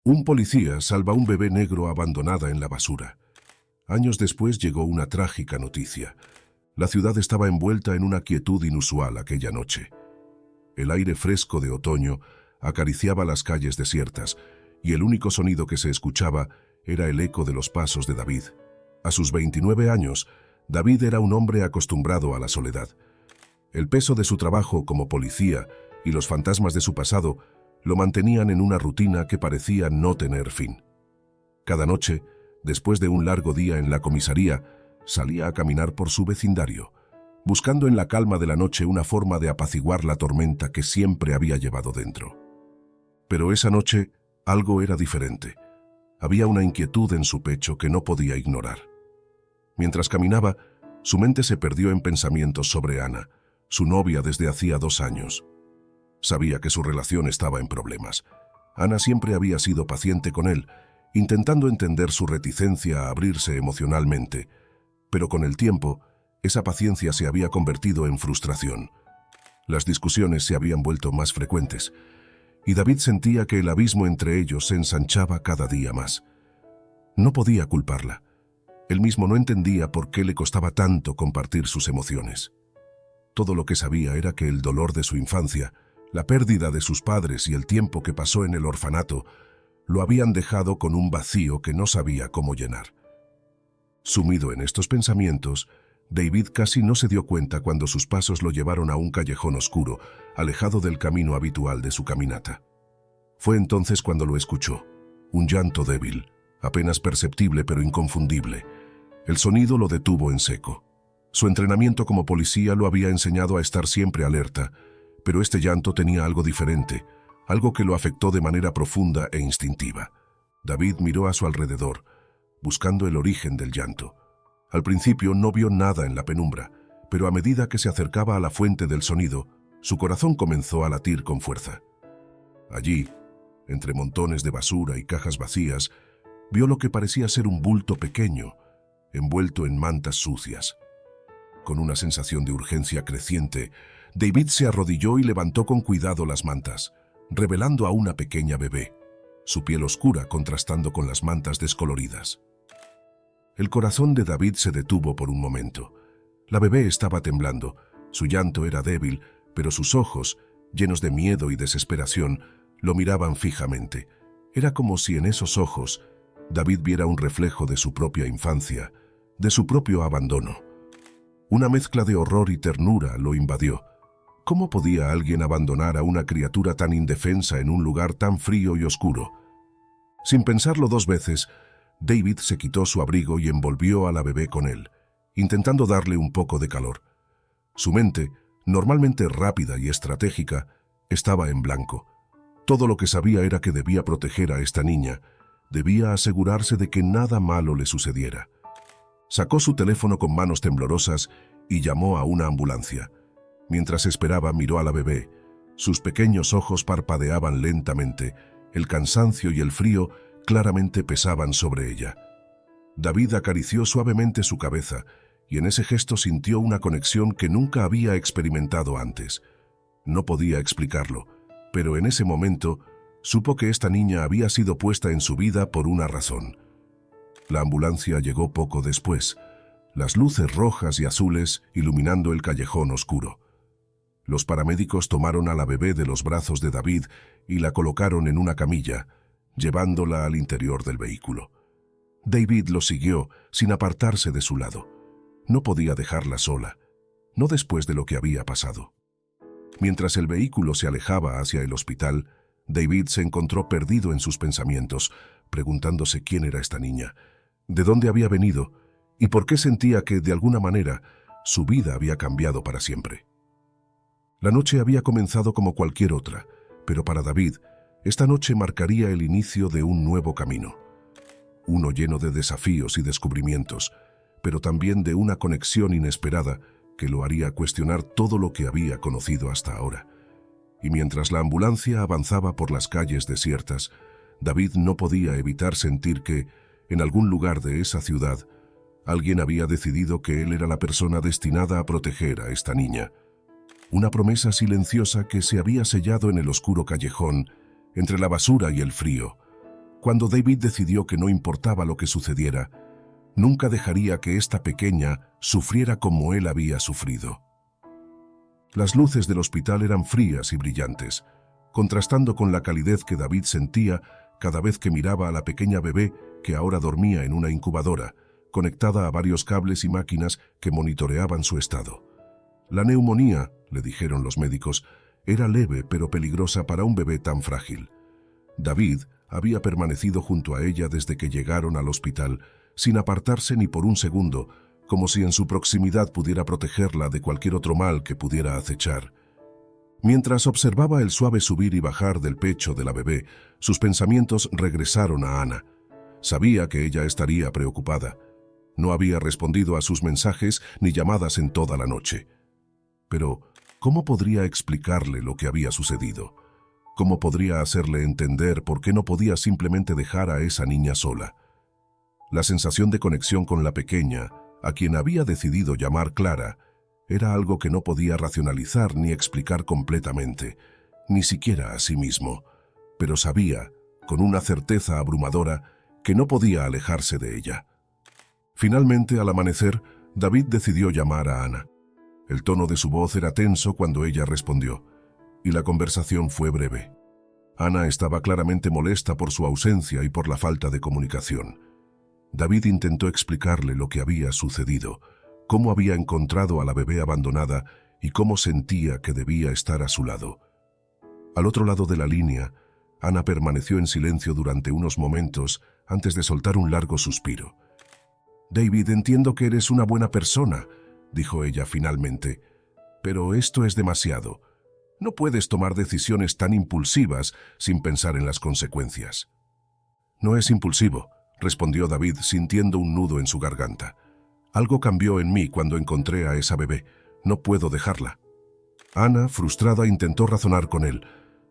Un policía salva a un bebé negro abandonada en la basura. Años después llegó una trágica noticia. La ciudad estaba envuelta en una quietud inusual aquella noche. El aire fresco de otoño acariciaba las calles desiertas y el único sonido que se escuchaba era el eco de los pasos de David. A sus 29 años, David era un hombre acostumbrado a la soledad. El peso de su trabajo como policía y los fantasmas de su pasado lo mantenían en una rutina que parecía no tener fin. Cada noche, después de un largo día en la comisaría, salía a caminar por su vecindario, buscando en la calma de la noche una forma de apaciguar la tormenta que siempre había llevado dentro. Pero esa noche algo era diferente. Había una inquietud en su pecho que no podía ignorar. Mientras caminaba, su mente se perdió en pensamientos sobre Ana, su novia desde hacía 2 años. Sabía que su relación estaba en problemas. Ana siempre había sido paciente con él, intentando entender su reticencia a abrirse emocionalmente, pero con el tiempo, esa paciencia se había convertido en frustración. Las discusiones se habían vuelto más frecuentes, y David sentía que el abismo entre ellos se ensanchaba cada día más. No podía culparla. Él mismo no entendía por qué le costaba tanto compartir sus emociones. Todo lo que sabía era que el dolor de su infancia, la pérdida de sus padres y el tiempo que pasó en el orfanato lo habían dejado con un vacío que no sabía cómo llenar. Sumido en estos pensamientos, David casi no se dio cuenta cuando sus pasos lo llevaron a un callejón oscuro, alejado del camino habitual de su caminata. Fue entonces cuando lo escuchó, un llanto débil, apenas perceptible pero inconfundible. El sonido lo detuvo en seco. Su entrenamiento como policía lo había enseñado a estar siempre alerta, pero este llanto tenía algo diferente, algo que lo afectó de manera profunda e instintiva. David miró a su alrededor, buscando el origen del llanto. Al principio no vio nada en la penumbra, pero a medida que se acercaba a la fuente del sonido, su corazón comenzó a latir con fuerza. Allí, entre montones de basura y cajas vacías, vio lo que parecía ser un bulto pequeño, envuelto en mantas sucias. Con una sensación de urgencia creciente, David se arrodilló y levantó con cuidado las mantas, revelando a una pequeña bebé, su piel oscura contrastando con las mantas descoloridas. El corazón de David se detuvo por un momento. La bebé estaba temblando, su llanto era débil, pero sus ojos, llenos de miedo y desesperación, lo miraban fijamente. Era como si en esos ojos David viera un reflejo de su propia infancia, de su propio abandono. Una mezcla de horror y ternura lo invadió. ¿Cómo podía alguien abandonar a una criatura tan indefensa en un lugar tan frío y oscuro? Sin pensarlo 2 veces, David se quitó su abrigo y envolvió a la bebé con él, intentando darle un poco de calor. Su mente, normalmente rápida y estratégica, estaba en blanco. Todo lo que sabía era que debía proteger a esta niña, debía asegurarse de que nada malo le sucediera. Sacó su teléfono con manos temblorosas y llamó a una ambulancia. Mientras esperaba, miró a la bebé. Sus pequeños ojos parpadeaban lentamente, el cansancio y el frío claramente pesaban sobre ella. David acarició suavemente su cabeza y en ese gesto sintió una conexión que nunca había experimentado antes. No podía explicarlo, pero en ese momento supo que esta niña había sido puesta en su vida por una razón. La ambulancia llegó poco después, las luces rojas y azules iluminando el callejón oscuro. Los paramédicos tomaron a la bebé de los brazos de David y la colocaron en una camilla, llevándola al interior del vehículo. David lo siguió sin apartarse de su lado. No podía dejarla sola, no después de lo que había pasado. Mientras el vehículo se alejaba hacia el hospital, David se encontró perdido en sus pensamientos, preguntándose quién era esta niña, de dónde había venido y por qué sentía que, de alguna manera, su vida había cambiado para siempre. La noche había comenzado como cualquier otra, pero para David, esta noche marcaría el inicio de un nuevo camino. Uno lleno de desafíos y descubrimientos, pero también de una conexión inesperada que lo haría cuestionar todo lo que había conocido hasta ahora. Y mientras la ambulancia avanzaba por las calles desiertas, David no podía evitar sentir que, en algún lugar de esa ciudad, alguien había decidido que él era la persona destinada a proteger a esta niña. Una promesa silenciosa que se había sellado en el oscuro callejón, entre la basura y el frío. Cuando David decidió que no importaba lo que sucediera, nunca dejaría que esta pequeña sufriera como él había sufrido. Las luces del hospital eran frías y brillantes, contrastando con la calidez que David sentía cada vez que miraba a la pequeña bebé que ahora dormía en una incubadora, conectada a varios cables y máquinas que monitoreaban su estado. La neumonía, le dijeron los médicos, era leve pero peligrosa para un bebé tan frágil. David había permanecido junto a ella desde que llegaron al hospital, sin apartarse ni por un segundo, como si en su proximidad pudiera protegerla de cualquier otro mal que pudiera acechar. Mientras observaba el suave subir y bajar del pecho de la bebé, sus pensamientos regresaron a Ana. Sabía que ella estaría preocupada. No había respondido a sus mensajes ni llamadas en toda la noche. Pero, ¿cómo podría explicarle lo que había sucedido? ¿Cómo podría hacerle entender por qué no podía simplemente dejar a esa niña sola? La sensación de conexión con la pequeña, a quien había decidido llamar Clara, era algo que no podía racionalizar ni explicar completamente, ni siquiera a sí mismo, pero sabía, con una certeza abrumadora, que no podía alejarse de ella. Finalmente, al amanecer, David decidió llamar a Ana. El tono de su voz era tenso cuando ella respondió, y la conversación fue breve. Ana estaba claramente molesta por su ausencia y por la falta de comunicación. David intentó explicarle lo que había sucedido, cómo había encontrado a la bebé abandonada y cómo sentía que debía estar a su lado. Al otro lado de la línea, Ana permaneció en silencio durante unos momentos antes de soltar un largo suspiro. «David, entiendo que eres una buena persona», dijo ella finalmente, «pero esto es demasiado. No puedes tomar decisiones tan impulsivas sin pensar en las consecuencias». «No es impulsivo», respondió David sintiendo un nudo en su garganta. «Algo cambió en mí cuando encontré a esa bebé. No puedo dejarla». Ana, frustrada, intentó razonar con él.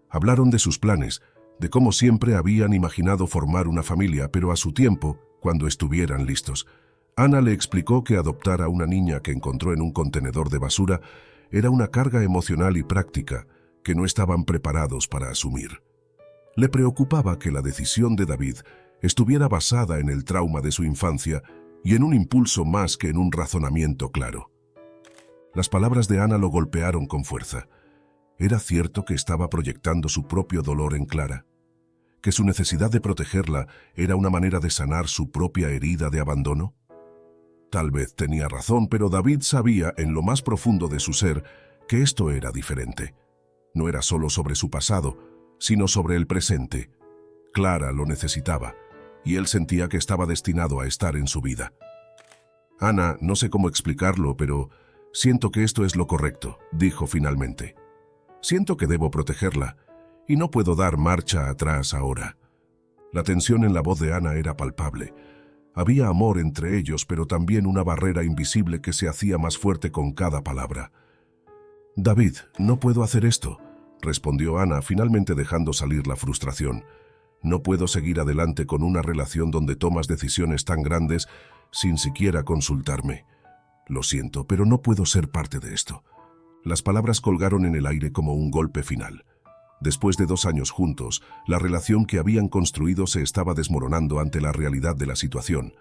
Hablaron de sus planes, de cómo siempre habían imaginado formar una familia, pero a su tiempo, cuando estuvieran listos. Ana le explicó que adoptar a una niña que encontró en un contenedor de basura era una carga emocional y práctica que no estaban preparados para asumir. Le preocupaba que la decisión de David estuviera basada en el trauma de su infancia y en un impulso más que en un razonamiento claro. Las palabras de Ana lo golpearon con fuerza. ¿Era cierto que estaba proyectando su propio dolor en Clara? ¿Que su necesidad de protegerla era una manera de sanar su propia herida de abandono? Tal vez tenía razón, pero David sabía en lo más profundo de su ser que esto era diferente. No era solo sobre su pasado, sino sobre el presente. Clara lo necesitaba, y él sentía que estaba destinado a estar en su vida. «Ana, no sé cómo explicarlo, pero siento que esto es lo correcto», dijo finalmente. «Siento que debo protegerla, y no puedo dar marcha atrás ahora». La tensión en la voz de Ana era palpable. Había amor entre ellos, pero también una barrera invisible que se hacía más fuerte con cada palabra. «David, no puedo hacer esto», respondió Ana, finalmente dejando salir la frustración. «No puedo seguir adelante con una relación donde tomas decisiones tan grandes sin siquiera consultarme. Lo siento, pero no puedo ser parte de esto». Las palabras colgaron en el aire como un golpe final. Después de 2 años juntos, la relación que habían construido se estaba desmoronando ante la realidad de la situación.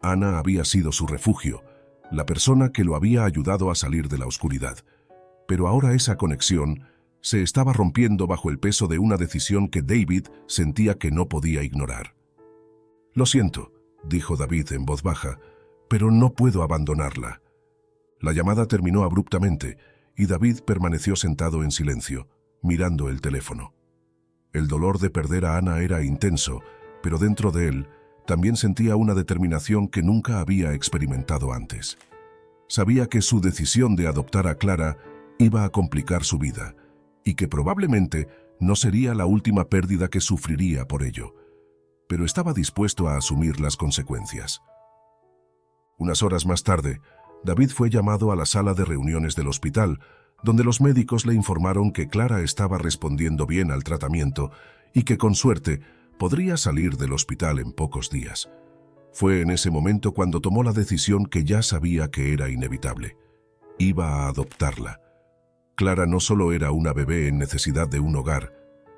Ana había sido su refugio, la persona que lo había ayudado a salir de la oscuridad. Pero ahora esa conexión se estaba rompiendo bajo el peso de una decisión que David sentía que no podía ignorar. «Lo siento», dijo David en voz baja, «pero no puedo abandonarla». La llamada terminó abruptamente y David permaneció sentado en silencio, mirando el teléfono. El dolor de perder a Ana era intenso, pero dentro de él también sentía una determinación que nunca había experimentado antes. Sabía que su decisión de adoptar a Clara iba a complicar su vida, y que probablemente no sería la última pérdida que sufriría por ello, pero estaba dispuesto a asumir las consecuencias. Unas horas más tarde, David fue llamado a la sala de reuniones del hospital, donde los médicos le informaron que Clara estaba respondiendo bien al tratamiento y que, con suerte, podría salir del hospital en pocos días. Fue en ese momento cuando tomó la decisión que ya sabía que era inevitable. Iba a adoptarla. Clara no solo era una bebé en necesidad de un hogar,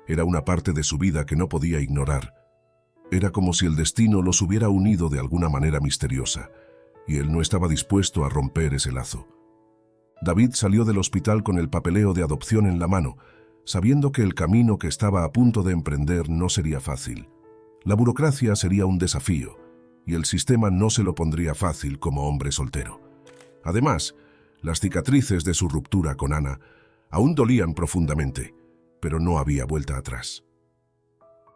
era una parte de su vida que no podía ignorar. Era como si el destino los hubiera unido de alguna manera misteriosa, y él no estaba dispuesto a romper ese lazo. David salió del hospital con el papeleo de adopción en la mano, sabiendo que el camino que estaba a punto de emprender no sería fácil. La burocracia sería un desafío, y el sistema no se lo pondría fácil como hombre soltero. Además, las cicatrices de su ruptura con Ana aún dolían profundamente, pero no había vuelta atrás.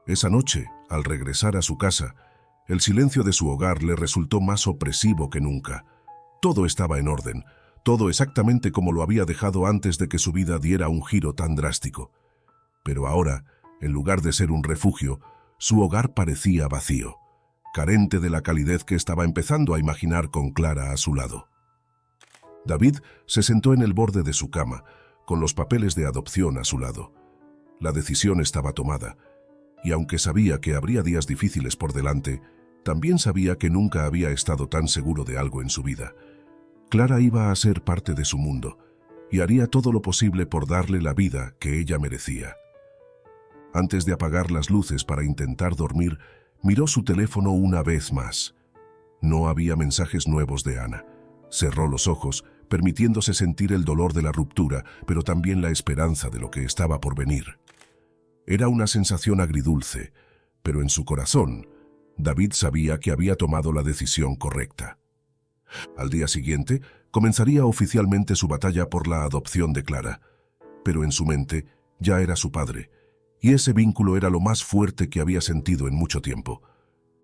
Esa noche, al regresar a su casa, el silencio de su hogar le resultó más opresivo que nunca. Todo estaba en orden, todo exactamente como lo había dejado antes de que su vida diera un giro tan drástico. Pero ahora, en lugar de ser un refugio, su hogar parecía vacío, carente de la calidez que estaba empezando a imaginar con Clara a su lado. David se sentó en el borde de su cama, con los papeles de adopción a su lado. La decisión estaba tomada, y aunque sabía que habría días difíciles por delante, también sabía que nunca había estado tan seguro de algo en su vida. Clara iba a ser parte de su mundo, y haría todo lo posible por darle la vida que ella merecía. Antes de apagar las luces para intentar dormir, miró su teléfono una vez más. No había mensajes nuevos de Ana. Cerró los ojos, permitiéndose sentir el dolor de la ruptura, pero también la esperanza de lo que estaba por venir. Era una sensación agridulce, pero en su corazón, David sabía que había tomado la decisión correcta. Al día siguiente, comenzaría oficialmente su batalla por la adopción de Clara, pero en su mente ya era su padre, y ese vínculo era lo más fuerte que había sentido en mucho tiempo.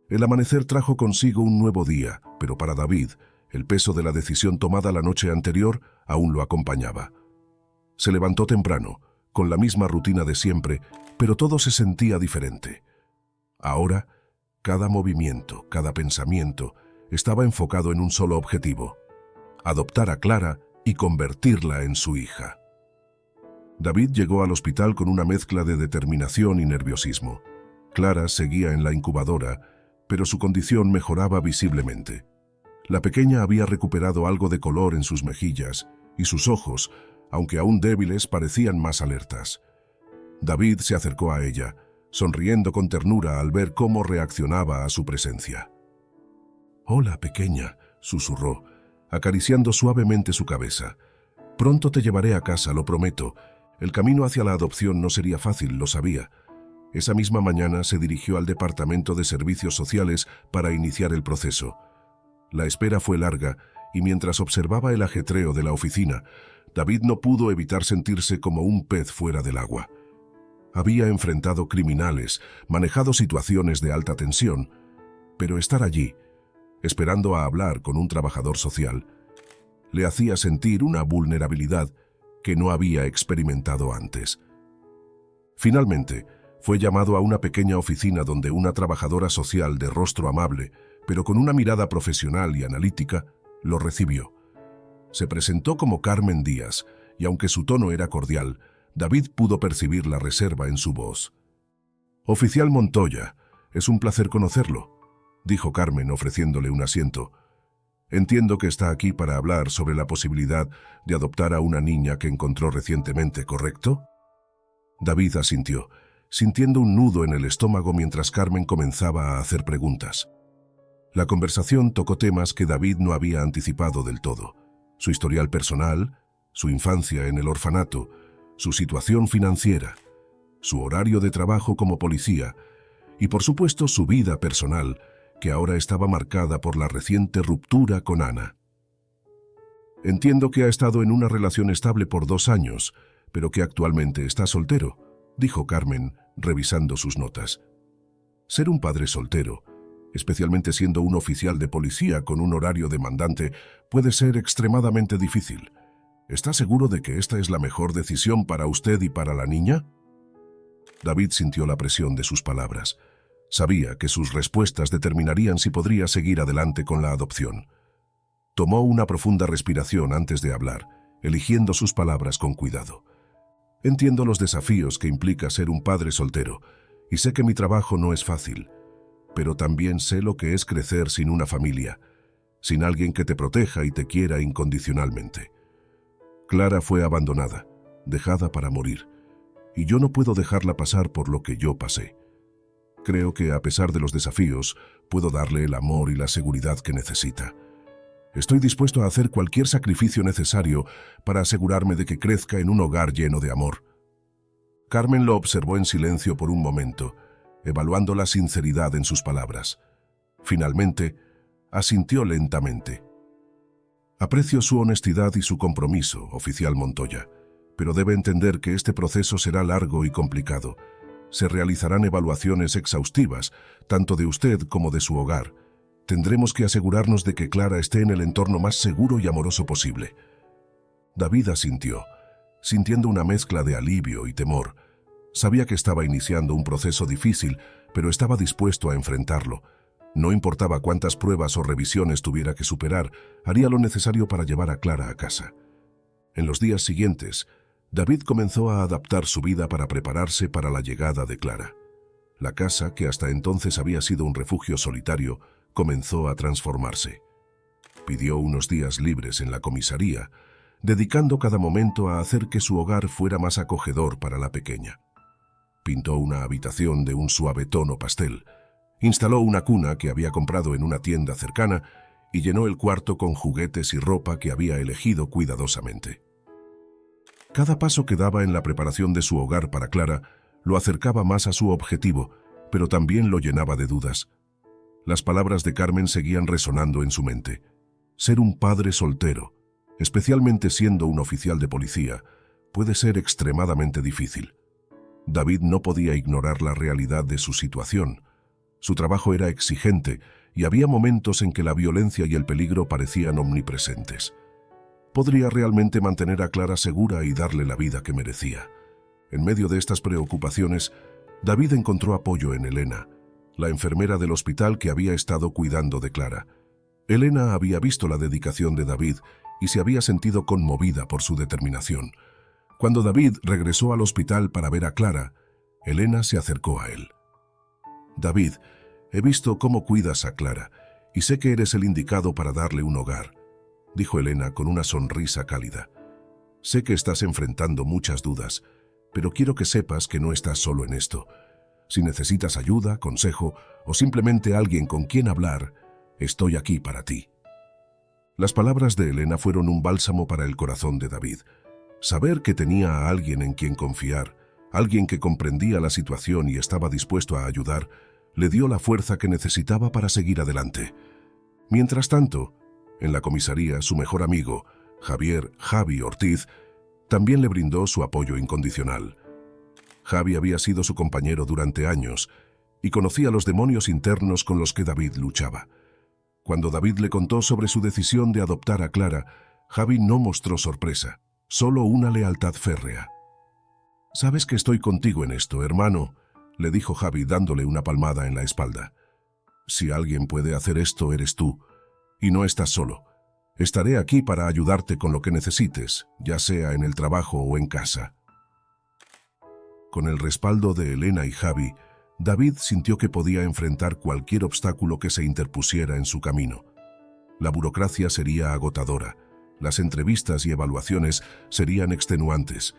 El amanecer trajo consigo un nuevo día, pero para David, el peso de la decisión tomada la noche anterior aún lo acompañaba. Se levantó temprano, con la misma rutina de siempre, pero todo se sentía diferente. Ahora, cada movimiento, cada pensamiento, estaba enfocado en un solo objetivo: adoptar a Clara y convertirla en su hija. David llegó al hospital con una mezcla de determinación y nerviosismo. Clara seguía en la incubadora, pero su condición mejoraba visiblemente. La pequeña había recuperado algo de color en sus mejillas, y sus ojos, aunque aún débiles, parecían más alertas. David se acercó a ella, sonriendo con ternura al ver cómo reaccionaba a su presencia. «Hola, pequeña», susurró, acariciando suavemente su cabeza. «Pronto te llevaré a casa, lo prometo. El camino hacia la adopción no sería fácil, lo sabía». Esa misma mañana se dirigió al Departamento de Servicios Sociales para iniciar el proceso. La espera fue larga, y mientras observaba el ajetreo de la oficina, David no pudo evitar sentirse como un pez fuera del agua. Había enfrentado criminales, manejado situaciones de alta tensión, pero estar allí, esperando a hablar con un trabajador social, le hacía sentir una vulnerabilidad que no había experimentado antes. Finalmente, fue llamado a una pequeña oficina donde una trabajadora social de rostro amable, pero con una mirada profesional y analítica, lo recibió. Se presentó como Carmen Díaz, y aunque su tono era cordial, David pudo percibir la reserva en su voz. «Oficial Montoya, es un placer conocerlo», dijo Carmen ofreciéndole un asiento. «Entiendo que está aquí para hablar sobre la posibilidad de adoptar a una niña que encontró recientemente, ¿correcto?» David asintió, sintiendo un nudo en el estómago mientras Carmen comenzaba a hacer preguntas. La conversación tocó temas que David no había anticipado del todo: su historial personal, su infancia en el orfanato, su situación financiera, su horario de trabajo como policía y, por supuesto, su vida personal, que ahora estaba marcada por la reciente ruptura con Ana. «Entiendo que ha estado en una relación estable por 2 años, pero que actualmente está soltero», dijo Carmen, revisando sus notas. Ser un padre soltero, especialmente siendo un oficial de policía con un horario demandante, puede ser extremadamente difícil. ¿Está seguro de que esta es la mejor decisión para usted y para la niña? David sintió la presión de sus palabras. Sabía que sus respuestas determinarían si podría seguir adelante con la adopción. Tomó una profunda respiración antes de hablar, eligiendo sus palabras con cuidado. Entiendo los desafíos que implica ser un padre soltero, y sé que mi trabajo no es fácil, pero también sé lo que es crecer sin una familia, sin alguien que te proteja y te quiera incondicionalmente. Clara fue abandonada, dejada para morir, y yo no puedo dejarla pasar por lo que yo pasé. Creo que, a pesar de los desafíos, puedo darle el amor y la seguridad que necesita. Estoy dispuesto a hacer cualquier sacrificio necesario para asegurarme de que crezca en un hogar lleno de amor. Carmen lo observó en silencio por un momento, evaluando la sinceridad en sus palabras. Finalmente, asintió lentamente. Aprecio su honestidad y su compromiso, oficial Montoya, pero debe entender que este proceso será largo y complicado. Se realizarán evaluaciones exhaustivas, tanto de usted como de su hogar. Tendremos que asegurarnos de que Clara esté en el entorno más seguro y amoroso posible. David asintió, sintiendo una mezcla de alivio y temor. Sabía que estaba iniciando un proceso difícil, pero estaba dispuesto a enfrentarlo. No importaba cuántas pruebas o revisiones tuviera que superar, haría lo necesario para llevar a Clara a casa. En los días siguientes, David comenzó a adaptar su vida para prepararse para la llegada de Clara. La casa, que hasta entonces había sido un refugio solitario, comenzó a transformarse. Pidió unos días libres en la comisaría, dedicando cada momento a hacer que su hogar fuera más acogedor para la pequeña. Pintó una habitación de un suave tono pastel, instaló una cuna que había comprado en una tienda cercana y llenó el cuarto con juguetes y ropa que había elegido cuidadosamente. Cada paso que daba en la preparación de su hogar para Clara lo acercaba más a su objetivo, pero también lo llenaba de dudas. Las palabras de Carmen seguían resonando en su mente. Ser un padre soltero, especialmente siendo un oficial de policía, puede ser extremadamente difícil. David no podía ignorar la realidad de su situación. Su trabajo era exigente y había momentos en que la violencia y el peligro parecían omnipresentes. ¿Podría realmente mantener a Clara segura y darle la vida que merecía? En medio de estas preocupaciones, David encontró apoyo en Elena, la enfermera del hospital que había estado cuidando de Clara. Elena había visto la dedicación de David y se había sentido conmovida por su determinación. Cuando David regresó al hospital para ver a Clara, Elena se acercó a él. «David, he visto cómo cuidas a Clara y sé que eres el indicado para darle un hogar», dijo Elena con una sonrisa cálida. «Sé que estás enfrentando muchas dudas, pero quiero que sepas que no estás solo en esto. Si necesitas ayuda, consejo o simplemente alguien con quien hablar, estoy aquí para ti». Las palabras de Elena fueron un bálsamo para el corazón de David. Saber que tenía a alguien en quien confiar, alguien que comprendía la situación y estaba dispuesto a ayudar, le dio la fuerza que necesitaba para seguir adelante. Mientras tanto, en la comisaría, su mejor amigo, Javi Ortiz, también le brindó su apoyo incondicional. Javi había sido su compañero durante años y conocía los demonios internos con los que David luchaba. Cuando David le contó sobre su decisión de adoptar a Clara, Javi no mostró sorpresa, solo una lealtad férrea. «Sabes que estoy contigo en esto, hermano», le dijo Javi dándole una palmada en la espalda. «Si alguien puede hacer esto, eres tú, y no estás solo. Estaré aquí para ayudarte con lo que necesites, ya sea en el trabajo o en casa». Con el respaldo de Elena y Javi, David sintió que podía enfrentar cualquier obstáculo que se interpusiera en su camino. La burocracia sería agotadora, las entrevistas y evaluaciones serían extenuantes,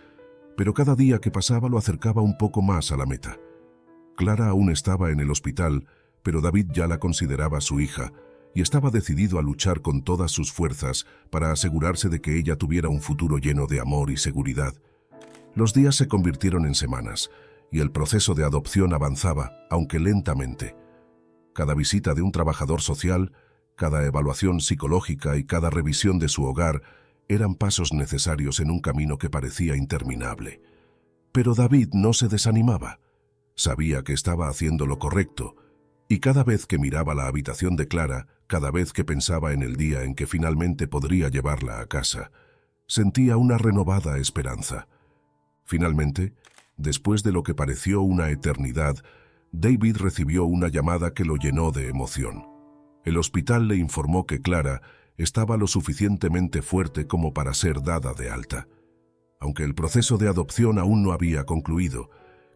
pero cada día que pasaba lo acercaba un poco más a la meta. Clara aún estaba en el hospital, pero David ya la consideraba su hija y estaba decidido a luchar con todas sus fuerzas para asegurarse de que ella tuviera un futuro lleno de amor y seguridad. Los días se convirtieron en semanas y el proceso de adopción avanzaba, aunque lentamente. Cada visita de un trabajador social, cada evaluación psicológica y cada revisión de su hogar eran pasos necesarios en un camino que parecía interminable. Pero David no se desanimaba. Sabía que estaba haciendo lo correcto, y cada vez que miraba la habitación de Clara, cada vez que pensaba en el día en que finalmente podría llevarla a casa, sentía una renovada esperanza. Finalmente, después de lo que pareció una eternidad, David recibió una llamada que lo llenó de emoción. El hospital le informó que Clara estaba lo suficientemente fuerte como para ser dada de alta. Aunque el proceso de adopción aún no había concluido,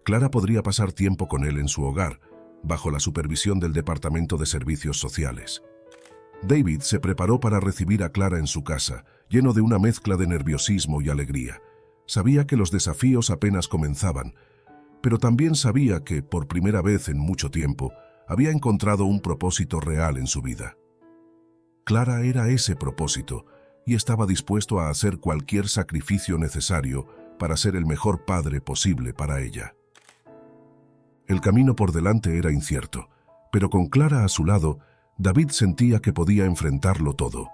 Clara podría pasar tiempo con él en su hogar, bajo la supervisión del Departamento de Servicios Sociales. David se preparó para recibir a Clara en su casa, lleno de una mezcla de nerviosismo y alegría. Sabía que los desafíos apenas comenzaban, pero también sabía que, por primera vez en mucho tiempo, había encontrado un propósito real en su vida. Clara era ese propósito y estaba dispuesto a hacer cualquier sacrificio necesario para ser el mejor padre posible para ella. El camino por delante era incierto, pero con Clara a su lado, David sentía que podía enfrentarlo todo.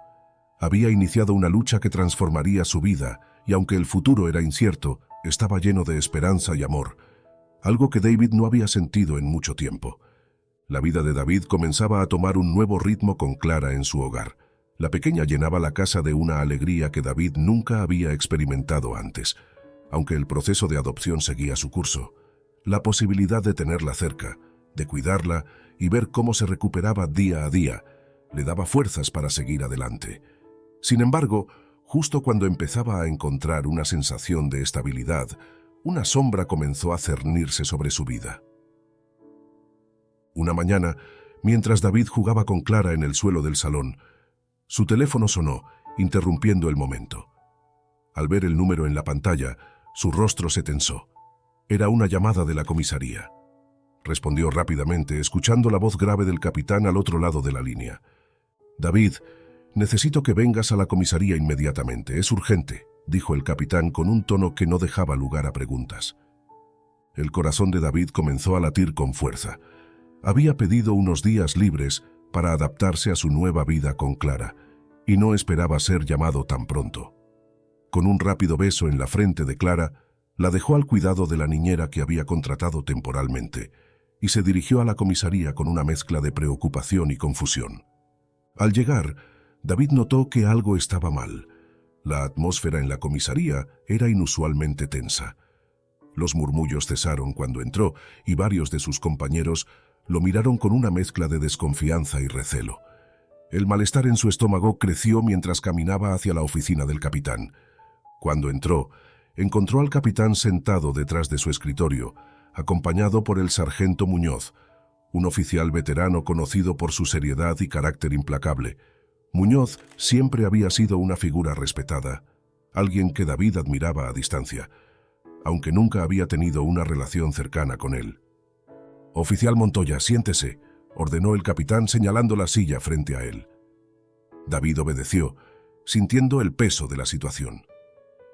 Había iniciado una lucha que transformaría su vida y aunque el futuro era incierto, estaba lleno de esperanza y amor, algo que David no había sentido en mucho tiempo. La vida de David comenzaba a tomar un nuevo ritmo con Clara en su hogar. La pequeña llenaba la casa de una alegría que David nunca había experimentado antes. Aunque el proceso de adopción seguía su curso, la posibilidad de tenerla cerca, de cuidarla y ver cómo se recuperaba día a día, le daba fuerzas para seguir adelante. Sin embargo, justo cuando empezaba a encontrar una sensación de estabilidad, una sombra comenzó a cernirse sobre su vida. Una mañana, mientras David jugaba con Clara en el suelo del salón, su teléfono sonó, interrumpiendo el momento. Al ver el número en la pantalla, su rostro se tensó. Era una llamada de la comisaría. Respondió rápidamente, escuchando la voz grave del capitán al otro lado de la línea. «David, necesito que vengas a la comisaría inmediatamente. Es urgente», dijo el capitán con un tono que no dejaba lugar a preguntas. El corazón de David comenzó a latir con fuerza. Había pedido unos días libres para adaptarse a su nueva vida con Clara, y no esperaba ser llamado tan pronto. Con un rápido beso en la frente de Clara, la dejó al cuidado de la niñera que había contratado temporalmente, y se dirigió a la comisaría con una mezcla de preocupación y confusión. Al llegar, David notó que algo estaba mal. La atmósfera en la comisaría era inusualmente tensa. Los murmullos cesaron cuando entró, y varios de sus compañeros lo miraron con una mezcla de desconfianza y recelo. El malestar en su estómago creció mientras caminaba hacia la oficina del capitán. Cuando entró, encontró al capitán sentado detrás de su escritorio, acompañado por el sargento Muñoz, un oficial veterano conocido por su seriedad y carácter implacable. Muñoz siempre había sido una figura respetada, alguien que David admiraba a distancia, aunque nunca había tenido una relación cercana con él. «Oficial Montoya, siéntese», ordenó el capitán señalando la silla frente a él. David obedeció, sintiendo el peso de la situación.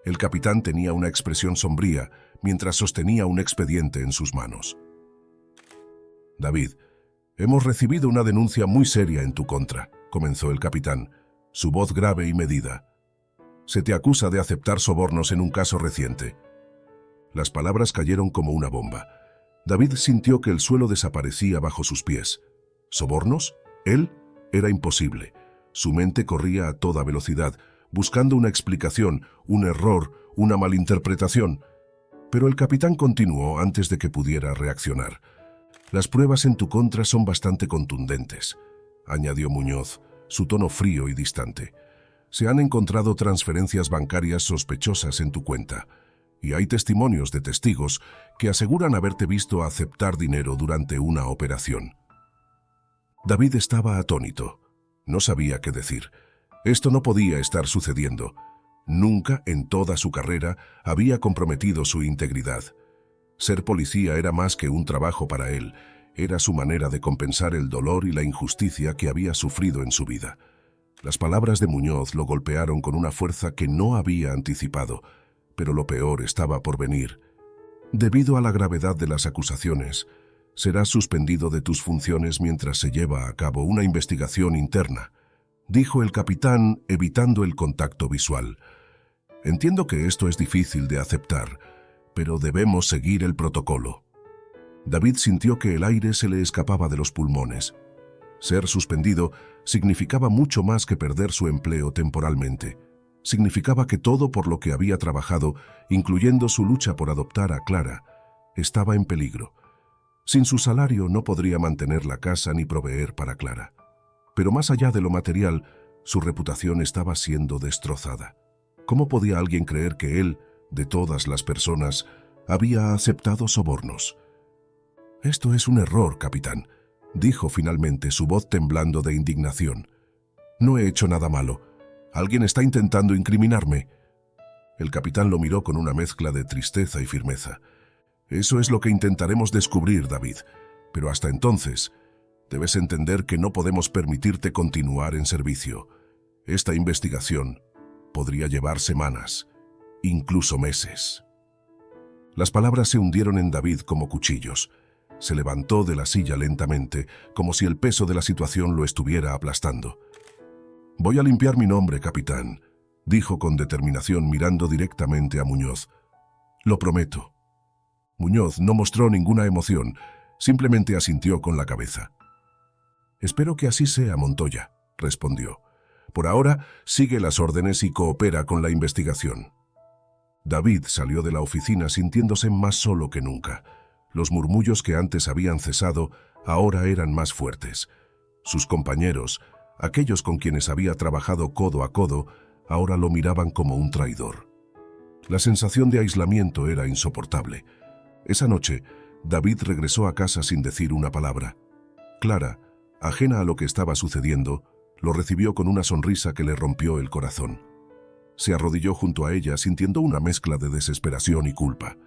El capitán tenía una expresión sombría mientras sostenía un expediente en sus manos. «David, hemos recibido una denuncia muy seria en tu contra», comenzó el capitán, su voz grave y medida. «Se te acusa de aceptar sobornos en un caso reciente». Las palabras cayeron como una bomba. David sintió que el suelo desaparecía bajo sus pies. ¿Sobornos? Él era imposible. Su mente corría a toda velocidad, buscando una explicación, un error, una malinterpretación. Pero el capitán continuó antes de que pudiera reaccionar. «Las pruebas en tu contra son bastante contundentes», añadió Muñoz, su tono frío y distante. «Se han encontrado transferencias bancarias sospechosas en tu cuenta, y hay testimonios de testigos que aseguran haberte visto aceptar dinero durante una operación». David estaba atónito. No sabía qué decir. Esto no podía estar sucediendo. Nunca en toda su carrera había comprometido su integridad. Ser policía era más que un trabajo para él. Era su manera de compensar el dolor y la injusticia que había sufrido en su vida. Las palabras de Muñoz lo golpearon con una fuerza que no había anticipado, pero lo peor estaba por venir. «Debido a la gravedad de las acusaciones, serás suspendido de tus funciones mientras se lleva a cabo una investigación interna», dijo el capitán, evitando el contacto visual. «Entiendo que esto es difícil de aceptar, pero debemos seguir el protocolo». David sintió que el aire se le escapaba de los pulmones. Ser suspendido significaba mucho más que perder su empleo temporalmente. Significaba que todo por lo que había trabajado, incluyendo su lucha por adoptar a Clara, estaba en peligro. Sin su salario no podría mantener la casa ni proveer para Clara. Pero más allá de lo material, su reputación estaba siendo destrozada. ¿Cómo podía alguien creer que él, de todas las personas, había aceptado sobornos? «Esto es un error, capitán», dijo finalmente, su voz temblando de indignación. «No he hecho nada malo. Alguien está intentando incriminarme». El capitán lo miró con una mezcla de tristeza y firmeza. Eso es lo que intentaremos descubrir, David. Pero hasta entonces, debes entender que no podemos permitirte continuar en servicio. Esta investigación podría llevar semanas, incluso meses. Las palabras se hundieron en David como cuchillos. Se levantó de la silla lentamente, como si el peso de la situación lo estuviera aplastando. «Voy a limpiar mi nombre, capitán», dijo con determinación mirando directamente a Muñoz. «Lo prometo». Muñoz no mostró ninguna emoción, simplemente asintió con la cabeza. «Espero que así sea, Montoya», respondió. «Por ahora, sigue las órdenes y coopera con la investigación». David salió de la oficina sintiéndose más solo que nunca. Los murmullos que antes habían cesado ahora eran más fuertes. Sus compañeros, aquellos con quienes había trabajado codo a codo, ahora lo miraban como un traidor. La sensación de aislamiento era insoportable. Esa noche, David regresó a casa sin decir una palabra. Clara, ajena a lo que estaba sucediendo, lo recibió con una sonrisa que le rompió el corazón. Se arrodilló junto a ella sintiendo una mezcla de desesperación y culpa.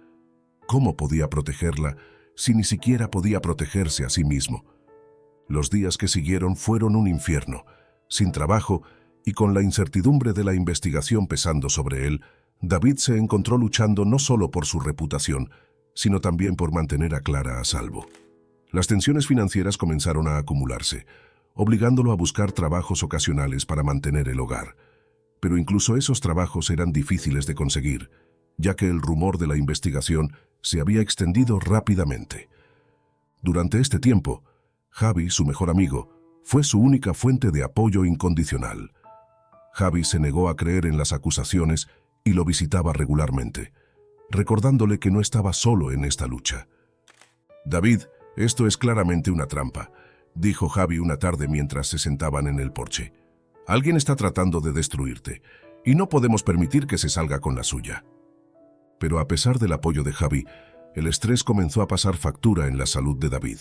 ¿Cómo podía protegerla si ni siquiera podía protegerse a sí mismo? Los días que siguieron fueron un infierno. Sin trabajo y con la incertidumbre de la investigación pesando sobre él, David se encontró luchando no solo por su reputación, sino también por mantener a Clara a salvo. Las tensiones financieras comenzaron a acumularse, obligándolo a buscar trabajos ocasionales para mantener el hogar. Pero incluso esos trabajos eran difíciles de conseguir, ya que el rumor de la investigación se había extendido rápidamente. Durante este tiempo, Javi, su mejor amigo, fue su única fuente de apoyo incondicional. Javi se negó a creer en las acusaciones y lo visitaba regularmente, recordándole que no estaba solo en esta lucha. «David, esto es claramente una trampa», dijo Javi una tarde mientras se sentaban en el porche. «Alguien está tratando de destruirte, y no podemos permitir que se salga con la suya». Pero a pesar del apoyo de Javi, el estrés comenzó a pasar factura en la salud de David.